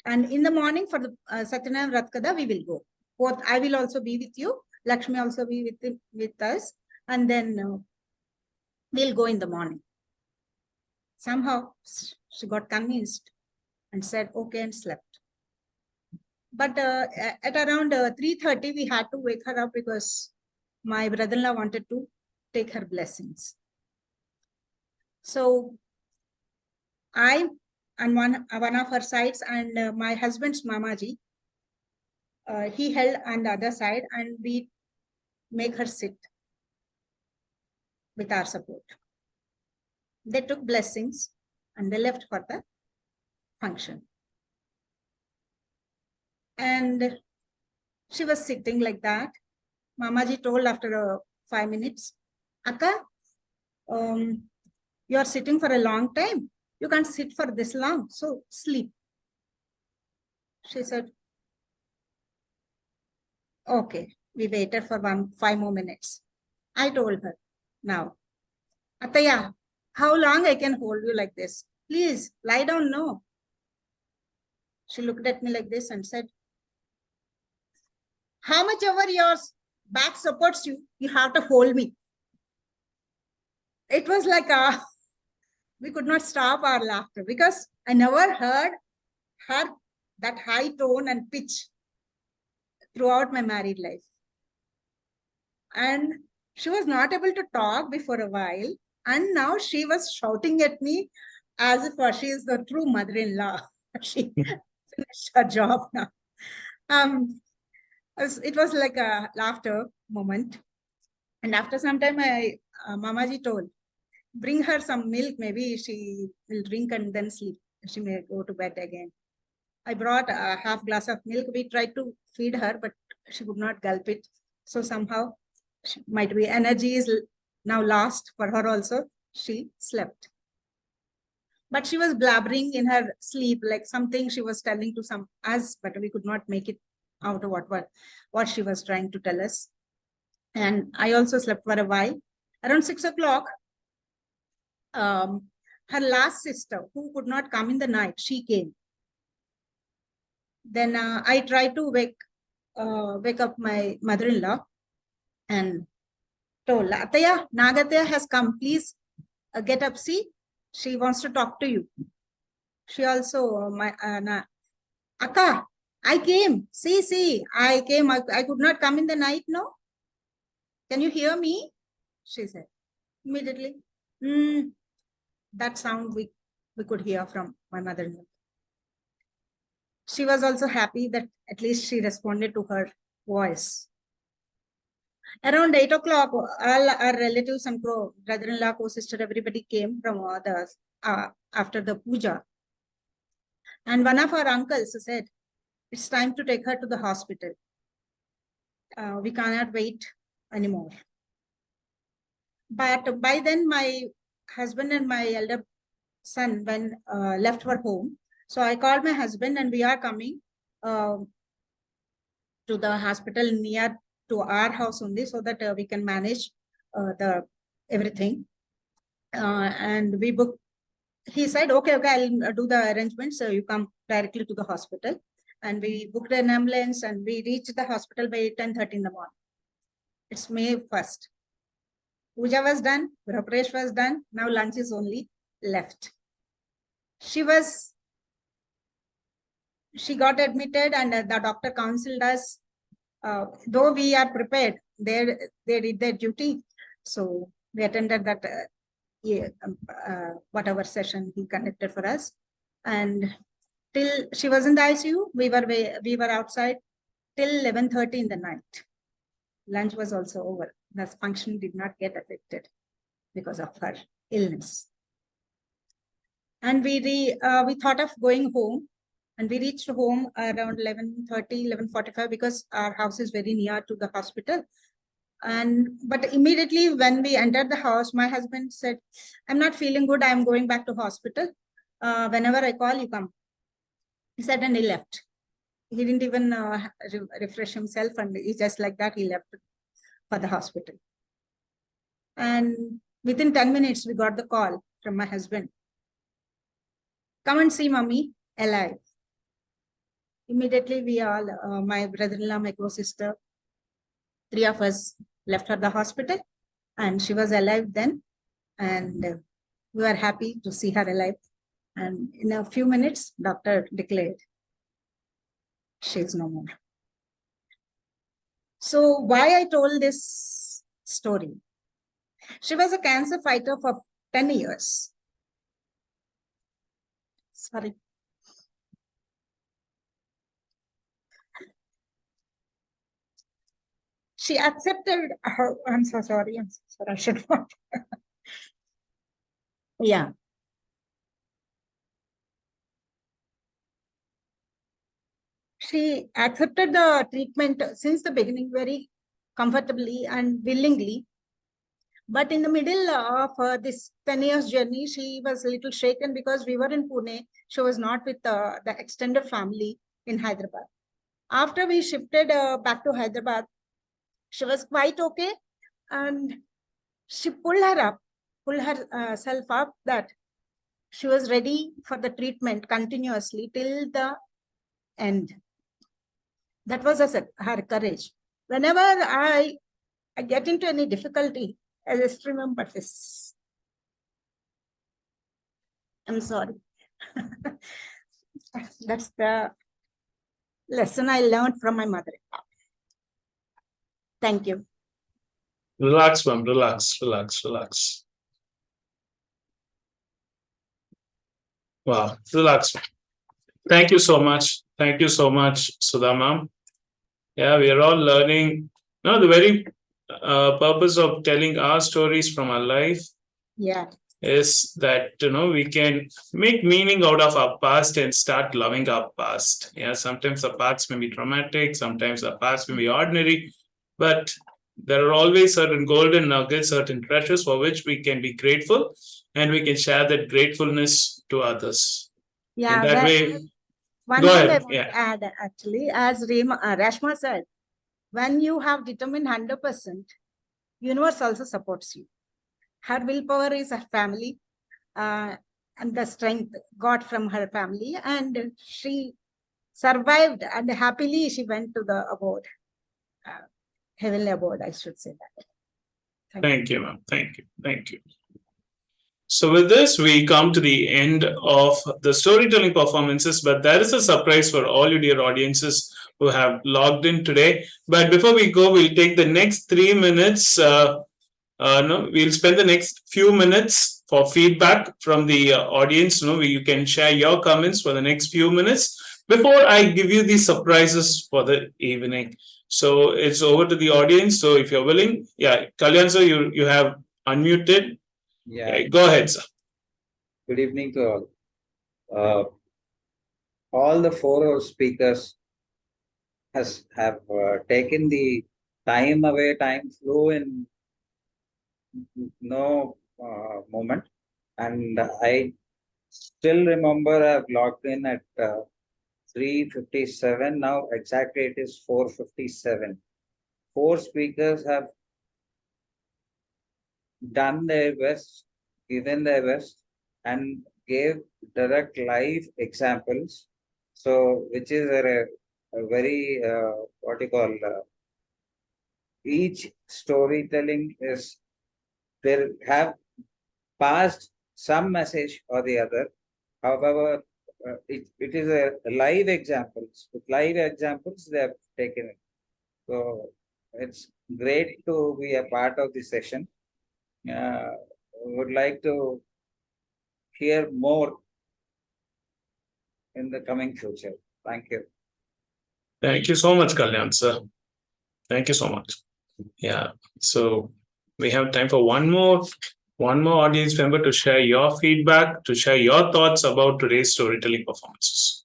And in the morning for the Satyanarayana Vrat Katha, we will go. Both, I will also be with you. Lakshmi also be with us. And then we'll go in the morning. Somehow she got convinced and said, okay, and slept. But at around 3:30, we had to wake her up, because my brother-in-law wanted to take her blessings. So I and one of her sides, and my husband's Mamaji, he held on the other side, and we make her sit with our support. They took blessings and they left for the function. And she was sitting like that. Mamaji told after 5 minutes, Akka, you are sitting for a long time. You can't sit for this long, so sleep. She said, okay. We waited for 5 more minutes. I told her, now, Ataya, how long I can hold you like this? Please lie down, no. She looked at me like this and said, how much ever your back supports you, you have to hold me. It was like we could not stop our laughter, because I never heard her that high tone and pitch throughout my married life. And she was not able to talk before a while. And now she was shouting at me as if she is the true mother-in-law. She finished her job now. It was like a laughter moment. And after some time, Mamaji told, bring her some milk. Maybe she will drink and then sleep. She may go to bed again. I brought a half glass of milk. We tried to feed her, but she would not gulp it. So somehow, might be energy is now lost for her also. She slept. But she was blabbering in her sleep, like something she was telling to us, but we could not make it out of what she was trying to tell us. And I also slept for a while. Around 6 o'clock, her last sister, who could not come in the night, she came. Then I tried to wake up my mother-in-law and told, Ataya, Nagataya has come. Please get up. See, she wants to talk to you. She also, Akka, I came. See, I came. I could not come in the night, no? Can you hear me? She said. Immediately, that sound we could hear from my mother-in-law. She was also happy that at least she responded to her voice. Around 8 o'clock, all our relatives and brother-in-law, co-sister, everybody came from after the puja. And one of our uncles said, it's time to take her to the hospital. We cannot wait anymore. But by then, my husband and my elder son left for home. So I called my husband and we are coming to the hospital near to our house only, so that we can manage everything. And we booked. He said, okay, I'll do the arrangements. So you come directly to the hospital. And we booked an ambulance and we reached the hospital by 10:30 in the morning. It's May 1st. Puja was done, Prapresh was done. Now lunch is only left. She got admitted and the doctor counseled us. Though we are prepared, they did their duty. So we attended that whatever session he conducted for us. And till she was in the ICU, we were outside till 11:30 in the night. Lunch was also over. The function did not get affected because of her illness. And we thought of going home, and we reached home around 11:30, 11:45, because our house is very near to the hospital. But immediately when we entered the house, my husband said, I'm not feeling good. I'm going back to hospital. Whenever I call, you come. He said, and he left. He didn't even refresh himself, and he just like that, he left for the hospital. And within 10 minutes, we got the call from my husband. Come and see mommy alive. Immediately, we all, my brother-in-law, my co-sister, 3 of us left her the hospital, and she was alive then. And we were happy to see her alive. And in a few minutes, doctor declared she's no more. So why I told this story? She was a cancer fighter for 10 years. Sorry. She accepted her, I'm so sorry, I should not. Yeah. She accepted the treatment since the beginning very comfortably and willingly. But in the middle of this 10 years journey, she was a little shaken because we were in Pune. She was not with the extended family in Hyderabad. After we shifted back to Hyderabad, she was quite okay. And she pulled herself up that she was ready for the treatment continuously till the end. That was her courage. Whenever I get into any difficulty, I just remember this. I'm sorry. That's the lesson I learned from my mother-in-law. Thank you. Relax, ma'am. Relax. Wow, relax. Thank you so much. Sudha ma'am. Yeah, we are all learning. The very purpose of telling our stories from our life. Yeah. is that we can make meaning out of our past and start loving our past. Yeah, sometimes the past may be traumatic, sometimes the past may be ordinary, but there are always certain golden nuggets, certain treasures for which we can be grateful, and we can share that gratefulness to others. In Yeah, that way, one go thing I ahead. want Yeah. to add, actually, as Rashma said, when you have determined 100%, universe also supports you. Her willpower is her family, and the strength got from her family, and she survived, and happily she went to the abode, heavenly abode, I should say that. Thank you, ma'am. Thank you. Thank you. So with this, we come to the end of the storytelling performances, but there is a surprise for all you dear audiences who have logged in today. But before we go, we'll take the next 3 minutes. No, we'll spend the next few minutes for feedback from the audience. You can share your comments for the next few minutes before I give you the surprises for the evening. So it's over to the audience. So if you're willing, yeah, Kalyan sir, you have unmuted. Yeah, Go ahead, sir. good evening to all. All the four speakers have taken the time away, time flew in no moment, and I still remember I've logged in at 3:57. Now exactly it is 4:57. Four speakers have done their best, given their best, and gave direct live examples. So, which is a very, what you call, each storytelling is, they have passed some message or the other. However, it is a live examples. With live examples, they have taken it. So, it's great to be a part of this session. Would like to hear more in the coming future. Thank you. Thank you so much, Kalyan sir. Thank you so much. Yeah. So we have time for one more audience member to share your feedback, to share your thoughts about today's storytelling performances.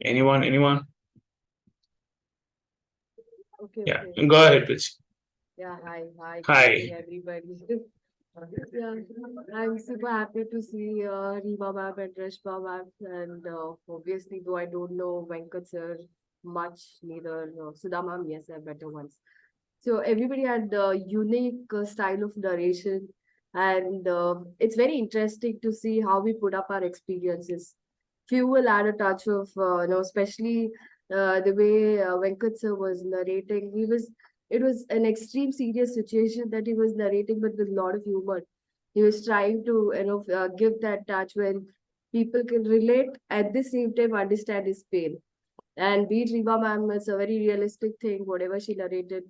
Anyone? Okay, Yeah. okay. Go ahead, please. Yeah, hi, Hi. good evening, everybody. Yeah, I'm super happy to see Reema ma'am and Rashma ma'am, and obviously, though I don't know Venkat sir much, neither Sudha ma'am, yes, I better ones. So everybody had a unique style of narration, and it's very interesting to see how we put up our experiences. Few will add a touch of, especially the way Venkat sir was narrating. It was an extreme serious situation that he was narrating, but with a lot of humor. He was trying to, give that touch where people can relate at the same time understand his pain. And be it Reba ma'am, it's a very realistic thing, whatever she narrated,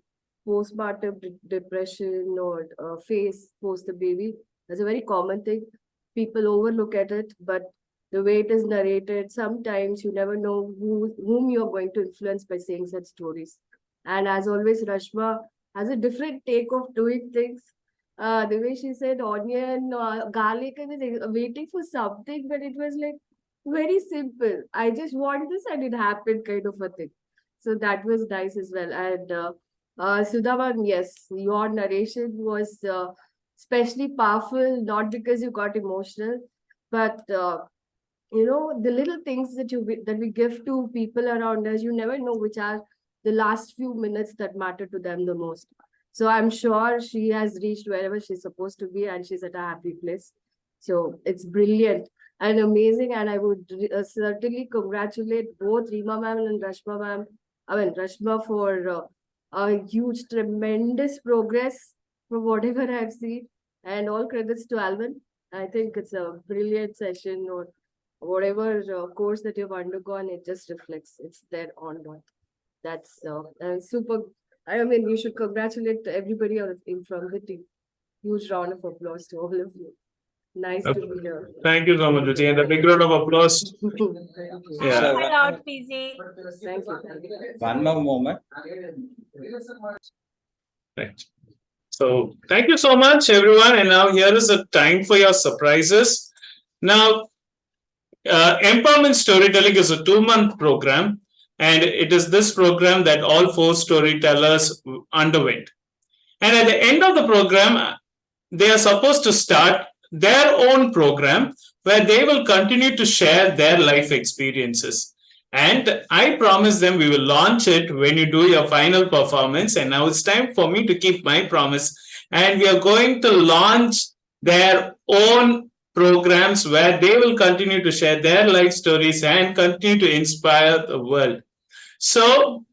postpartum depression or phase post the baby, that's a very common thing. People overlook at it, but the way it is narrated, sometimes you never know whom you're going to influence by saying such stories. And as always, Rashma has a different take of doing things. The way she said onion, garlic, I was waiting for something, but it was like very simple. I just want this and it happened kind of a thing. So that was nice as well. And Sudhavan, yes, your narration was especially powerful, not because you got emotional, but the little things that we give to people around us, you never know which are the last few minutes that matter to them the most. So I'm sure she has reached wherever she's supposed to be and she's at a happy place. So it's brilliant and amazing, and I would certainly congratulate both Reema ma'am and Rashma ma'am. I mean Rashma for a huge, tremendous progress from whatever I've seen, and all credits to Alvin. I think it's a brilliant session, or whatever course that you've undergone, it just reflects. It's there on dot. That's super. I mean, you should congratulate everybody in from the team. Huge round of applause to all of you. Nice to be here. Thank you so much, Ruchi. And a big round of applause. Thank you. Yeah. So, Shout out, PG. Thank you. one more moment. Right. So thank you so much, everyone. And now here is a time for your surprises. Now, Empowerment Storytelling is a 2-month program, and it is this program that all 4 storytellers underwent. And at the end of the program, they are supposed to start their own program where they will continue to share their life experiences. And I promise them we will launch it when you do your final performance. And now it's time for me to keep my promise. And we are going to launch their own programs where they will continue to share their life stories and continue to inspire the world. So,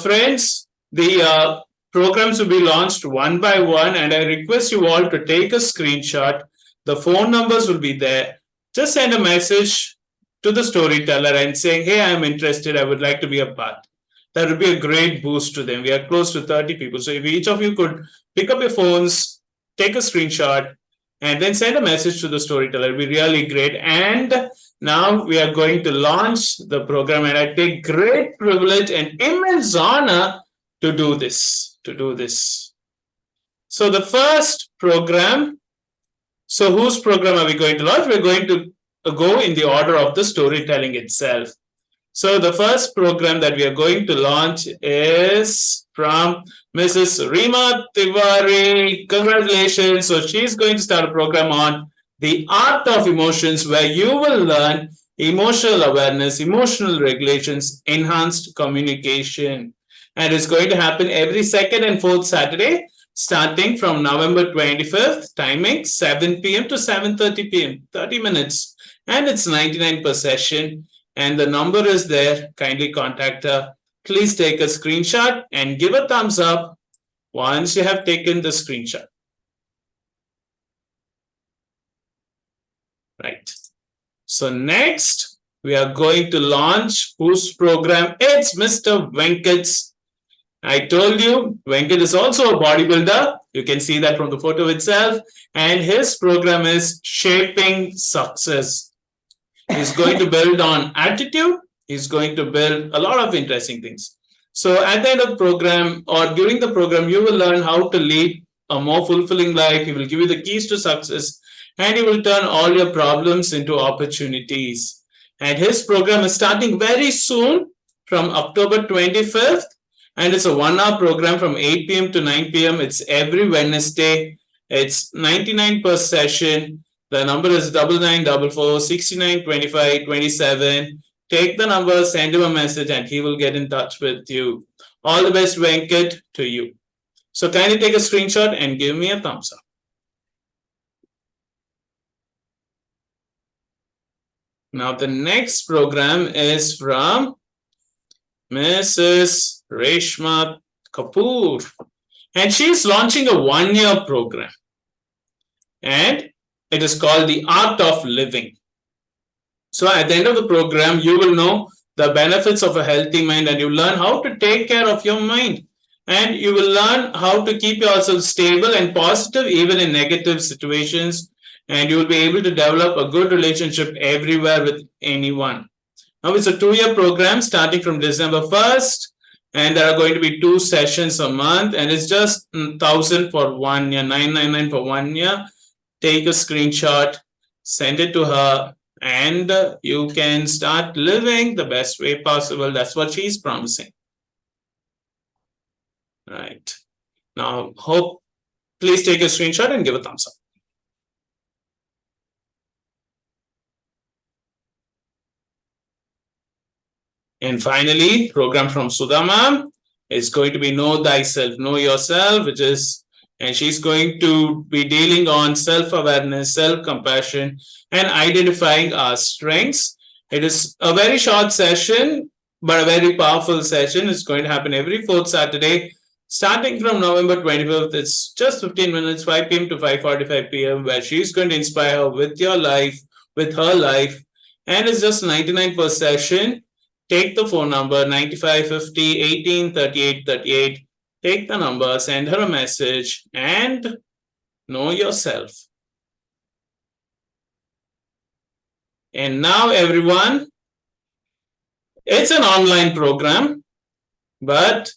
friends, the programs will be launched one by one, and I request you all to take a screenshot. The phone numbers will be there. Just send a message to the storyteller and saying, hey, I'm interested, I would like to be a part. That would be a great boost to them. We are close to 30 people. So if each of you could pick up your phones, take a screenshot, and then send a message to the storyteller, it would be really great. And now we are going to launch the program, and I take great privilege and immense honor to do this. So the first program, so whose program are we going to launch? We're going to go in the order of the storytelling itself. So the first program that we are going to launch is from Mrs. Rima Tiwari. Congratulations. So she's going to start a program on the art of emotions, where you will learn emotional awareness, emotional regulations, enhanced communication. And it's going to happen every 2nd and 4th Saturday, starting from November 25th, timing 7 p.m. to 7:30 p.m., 30 minutes. And it's 99 per session. And the number is there. Kindly contact her. Please take a screenshot and give a thumbs up once you have taken the screenshot. Right. So next, we are going to launch whose program? It's Mr. Venkat's. I told you, Venkat is also a bodybuilder. You can see that from the photo itself. And his program is Shaping Success. He's going to build on attitude. He's going to build a lot of interesting things. So at the end of the program or during the program, you will learn how to lead a more fulfilling life. He will give you the keys to success, and he will turn all your problems into opportunities. And his program is starting very soon from October 25th. And it's a 1-hour program from 8 p.m. to 9 p.m. It's every Wednesday. It's 99 per session. The number is 9944 69 25 27. Take the number, send him a message, and he will get in touch with you. All the best, Venkat, to you. So kindly take a screenshot and give me a thumbs up. Now the next program is from Mrs. Reshma Kapoor, and she's launching a 1-year program, and it is called The Art of Living. So at the end of the program, you will know the benefits of a healthy mind, and you learn how to take care of your mind, and you will learn how to keep yourself stable and positive even in negative situations, and you will be able to develop a good relationship everywhere with anyone. Now it's a 2-year program starting from December 1st, and there are going to be 2 sessions a month, and it's just 1,000 for 1 year, 999 for 1 year. Take a screenshot, send it to her, and you can start living the best way possible. That's what she's promising. Right. Now, please take a screenshot and give a thumbs up. And finally, program from Sudha ma'am is going to be Know Thyself, Know Yourself, and she's going to be dealing on self-awareness, self-compassion, and identifying our strengths. It is a very short session, but a very powerful session. It's going to happen every 4th Saturday, starting from November 25th. It's just 15 minutes, 5 p.m. to 5:45 p.m., where she's going to inspire her with your life, with her life, and it's just 99 per session. Take the phone number 9550 18 38 38. Take the number, send her a message, and know yourself. And now everyone, it's an online program, but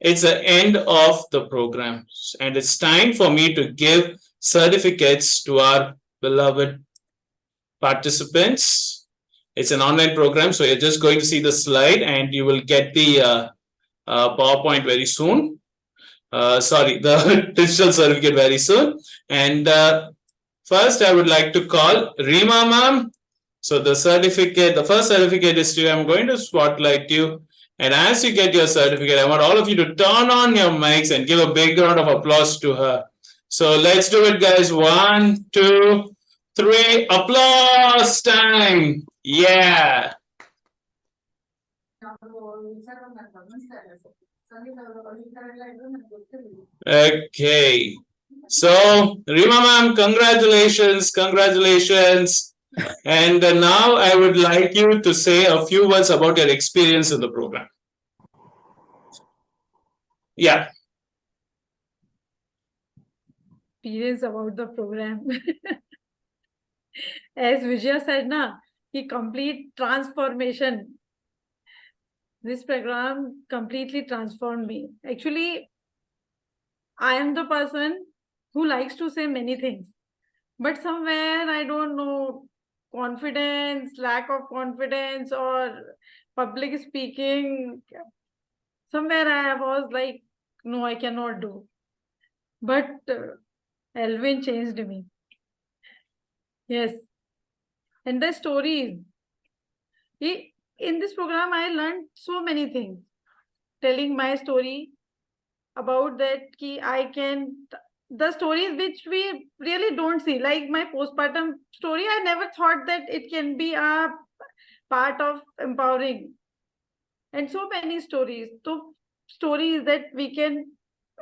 it's the end of the program. And it's time for me to give certificates to our beloved participants. It's an online program, so you're just going to see the slide and you will get the PowerPoint very soon. Sorry, the digital certificate very soon. And first, I would like to call Rima ma'am. So the certificate, the first certificate is to you. I'm going to spotlight you. And as you get your certificate, I want all of you to turn on your mics and give a big round of applause to her. So let's do it, guys. 1, 2, 3. Applause time. Yeah. Okay. So, Rima ma'am, congratulations, congratulations. And now I would like you to say a few words about your experience in the program. Yeah. Experience about the program. As Vijaya said, complete transformation. This program completely transformed me. Actually, I am the person who likes to say many things, but somewhere I don't know, confidence, lack of confidence, or public speaking. Somewhere I was like, no, I cannot do. But Alvin changed me. Yes. And the stories. In this program, I learned so many things. Telling my story about that, the stories which we really don't see, like my postpartum story, I never thought that it can be a part of empowering. And so many stories. So stories that we can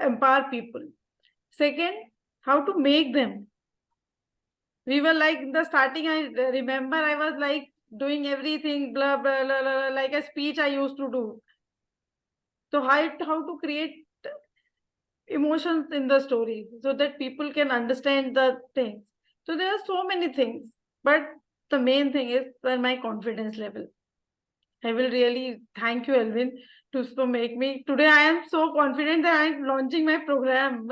empower people. Second, how to make them. We were like in the starting, I remember I was like doing everything, blah, blah, blah, blah, like a speech I used to do. So how to create emotions in the story so that people can understand the things. So there are so many things, but the main thing is my confidence level. I will really thank you, Alvin, to make me. Today I am so confident that I am launching my program.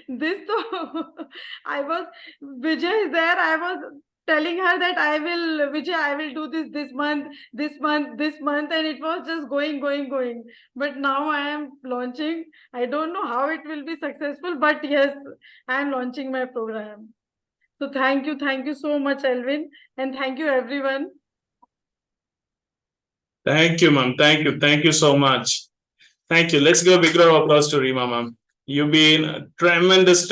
This I was, Vijay is there, I was telling her that Vijay, I will do this month, and it was just going. But now I am launching. I don't know how it will be successful, but yes, I am launching my program. So thank you so much, Alvin, and thank you everyone. Thank you, ma'am. Thank you so much. Thank you. Let's give a big round of applause to Rima, ma'am. You've been a tremendous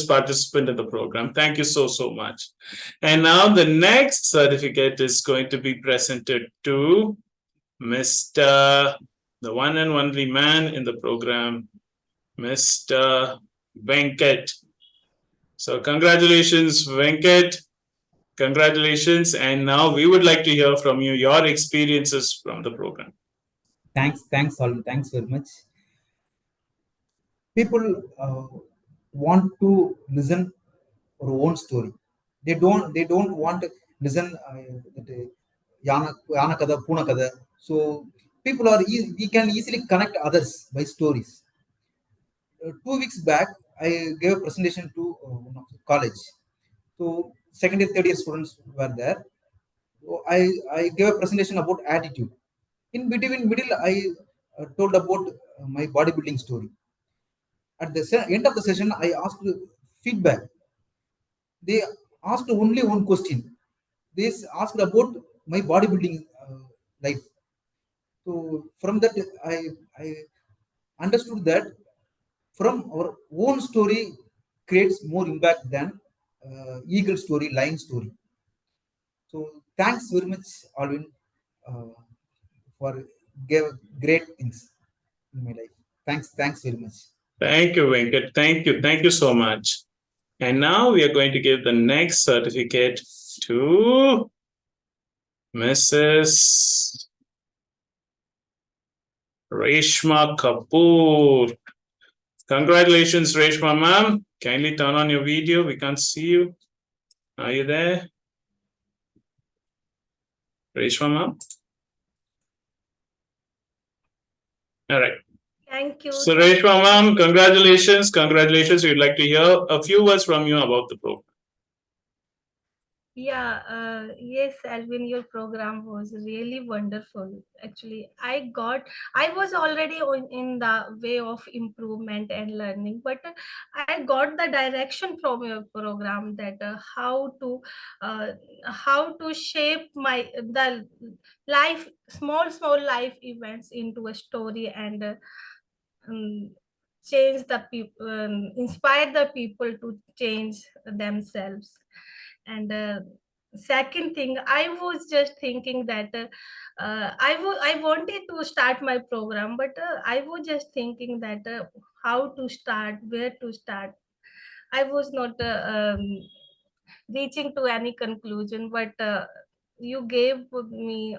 participant in the program. Thank you so much. And now the next certificate is going to be presented to Mr. the one and only man in the program, Mr. Venkat. So congratulations, Venkat. Congratulations. And now we would like to hear from you, your experiences from the program. Thanks, Alvin. Thanks very much. People want to listen our own story. They don't want to listen Yana Kada, Puna Kada. So people we can easily connect others by stories. 2 weeks back, I gave a presentation to college. So second year, third year students were there. So I gave a presentation about attitude. In middle, I told about my bodybuilding story. At the end of the session, I asked feedback. They asked only one question. They asked about my bodybuilding life. So from that, I understood that from our own story creates more impact than eagle story, lion story. So thanks very much, Alvin, for great things in my life. Thanks very much. Thank you, Venkat. Thank you so much. And now we are going to give the next certificate to Mrs. Reshma Kapoor. Congratulations, Reshma ma'am. Kindly turn on your video. We can't see you. Are you there? Reshma ma'am. All right. Thank you. So Reshma ma'am, congratulations. Congratulations. We'd like to hear a few words from you about the program. Yeah, yes, Alvin, your program was really wonderful. Actually, I was already in the way of improvement and learning, but I got the direction from your program that uh, how to shape the small life events into a story and um, change the people, inspire the people to change themselves. And second thing, I was just thinking that I wanted to start my program, but I was just thinking that how to start, where to start. I was not reaching to any conclusion, but you gave me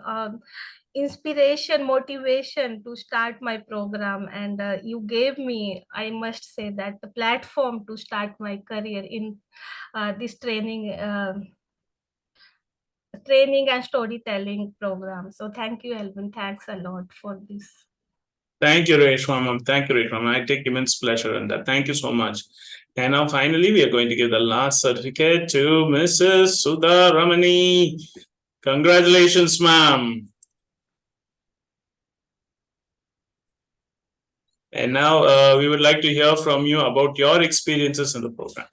inspiration, motivation to start my program, and you gave me, I must say, that the platform to start my career in this training and storytelling program. So thank you, Elvin. Thanks a lot for this. Thank you, Reshma ma'am. Thank you, Reshma ma'am. I take immense pleasure in that. Thank you so much. And now finally, we are going to give the last certificate to Mrs. Sudha Ramani. Congratulations, ma'am. And now we would like to hear from you about your experiences in the program.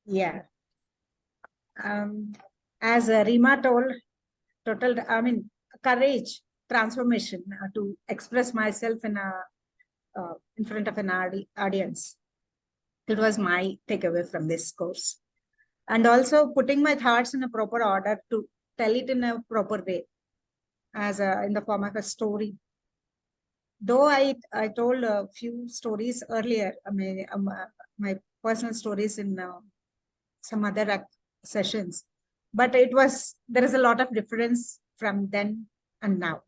Yeah. As Rima told, courage, transformation to express myself in front of an audience. It was my takeaway from this course. And also putting my thoughts in a proper order to tell it in a proper way, as in the form of a story. Though I told a few stories earlier, my personal stories in some other sessions, but there is a lot of difference from then and now.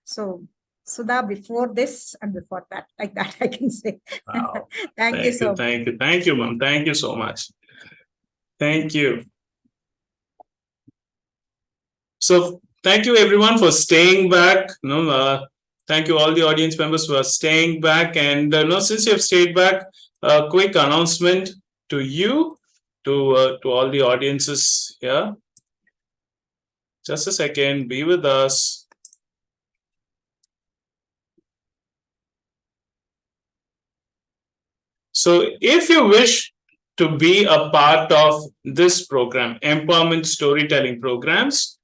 So Sudha, before this and before that, like that I can say. Wow. Thank you so much. Thank you, ma'am. Thank you so much. Thank you. So thank you everyone for staying back. Thank you all the audience members for staying back. And since you have stayed back, a quick announcement to you, to all the audiences here. Just a second, be with us. So if you wish to be a part of this program, Empowerment Storytelling Programs,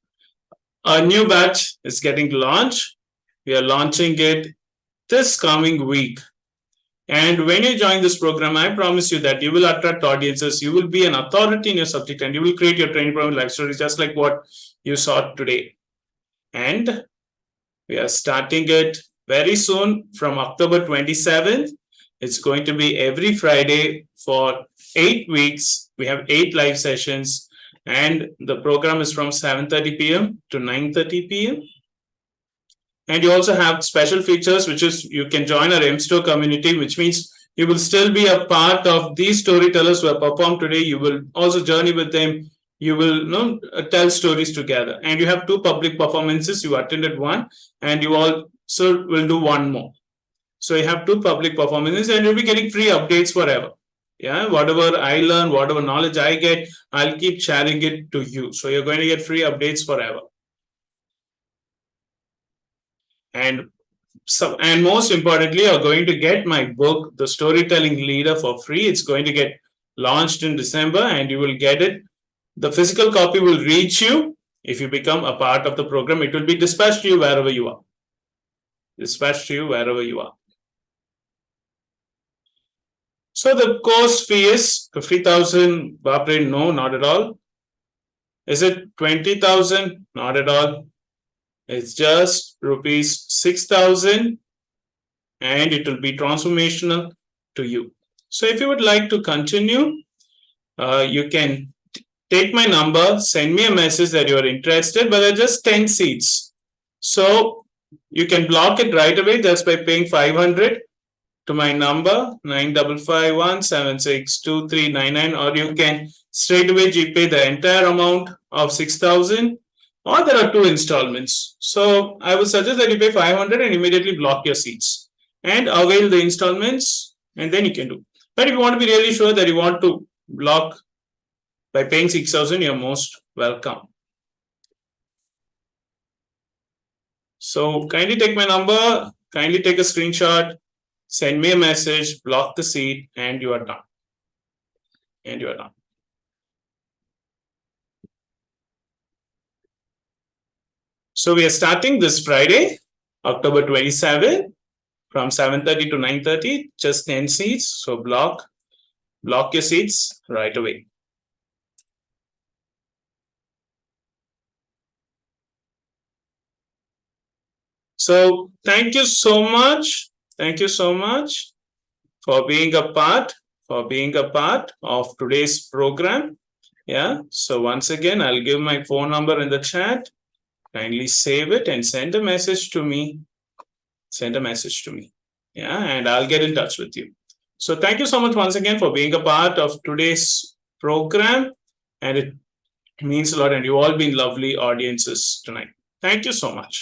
a new batch is getting launched. We are launching it this coming week. And when you join this program, I promise you that you will attract audiences, you will be an authority in your subject, and you will create your training program life stories, just like what you saw today. And we are starting it very soon from October 27th. It's going to be every Friday for 8 weeks. We have 8 live sessions, and the program is from 7:30 p.m. to 9:30 p.m. And you also have special features, which is you can join our MSTOR community, which means you will still be a part of these storytellers who have performed today. You will also journey with them. You will tell stories together. And you have 2 public performances. You attended one, and you also will do one more. So you have 2 public performances, and you'll be getting free updates forever. Yeah, whatever I learn, whatever knowledge I get, I'll keep sharing it to you. So you're going to get free updates forever. And most importantly, you're going to get my book, The Storytelling Leader, for free. It's going to get launched in December, and you will get it. The physical copy will reach you if you become a part of the program. It will be dispatched to you wherever you are. Dispatched to you wherever you are. So the course fee is 50,000. Bapre, no, not at all. Is it 20,000? Not at all. It's just rupees 6,000, and it will be transformational to you. So if you would like to continue, you can take my number, send me a message that you are interested, but there are just 10 seats. So you can block it right away just by paying 500 to my number 9551762399, or you can straight away GPay the entire amount of 6,000 or there are 2 installments. So I would suggest that you pay 500 and immediately block your seats and avail the installments, and then you can do. But if you want to be really sure that you want to block by paying 6,000, you're most welcome. So kindly take my number, kindly take a screenshot, send me a message, block the seat, and you are done. And you are done. So we are starting this Friday, October 27, from 7:30 to 9:30, just 10 seats. So block your seats right away. So thank you so much. Thank you so much for being a part of today's program. Yeah. So once again, I'll give my phone number in the chat. Kindly save it and send a message to me. Yeah, and I'll get in touch with you. So thank you so much once again for being a part of today's program. And it means a lot, and you've all been lovely audiences tonight. Thank you so much.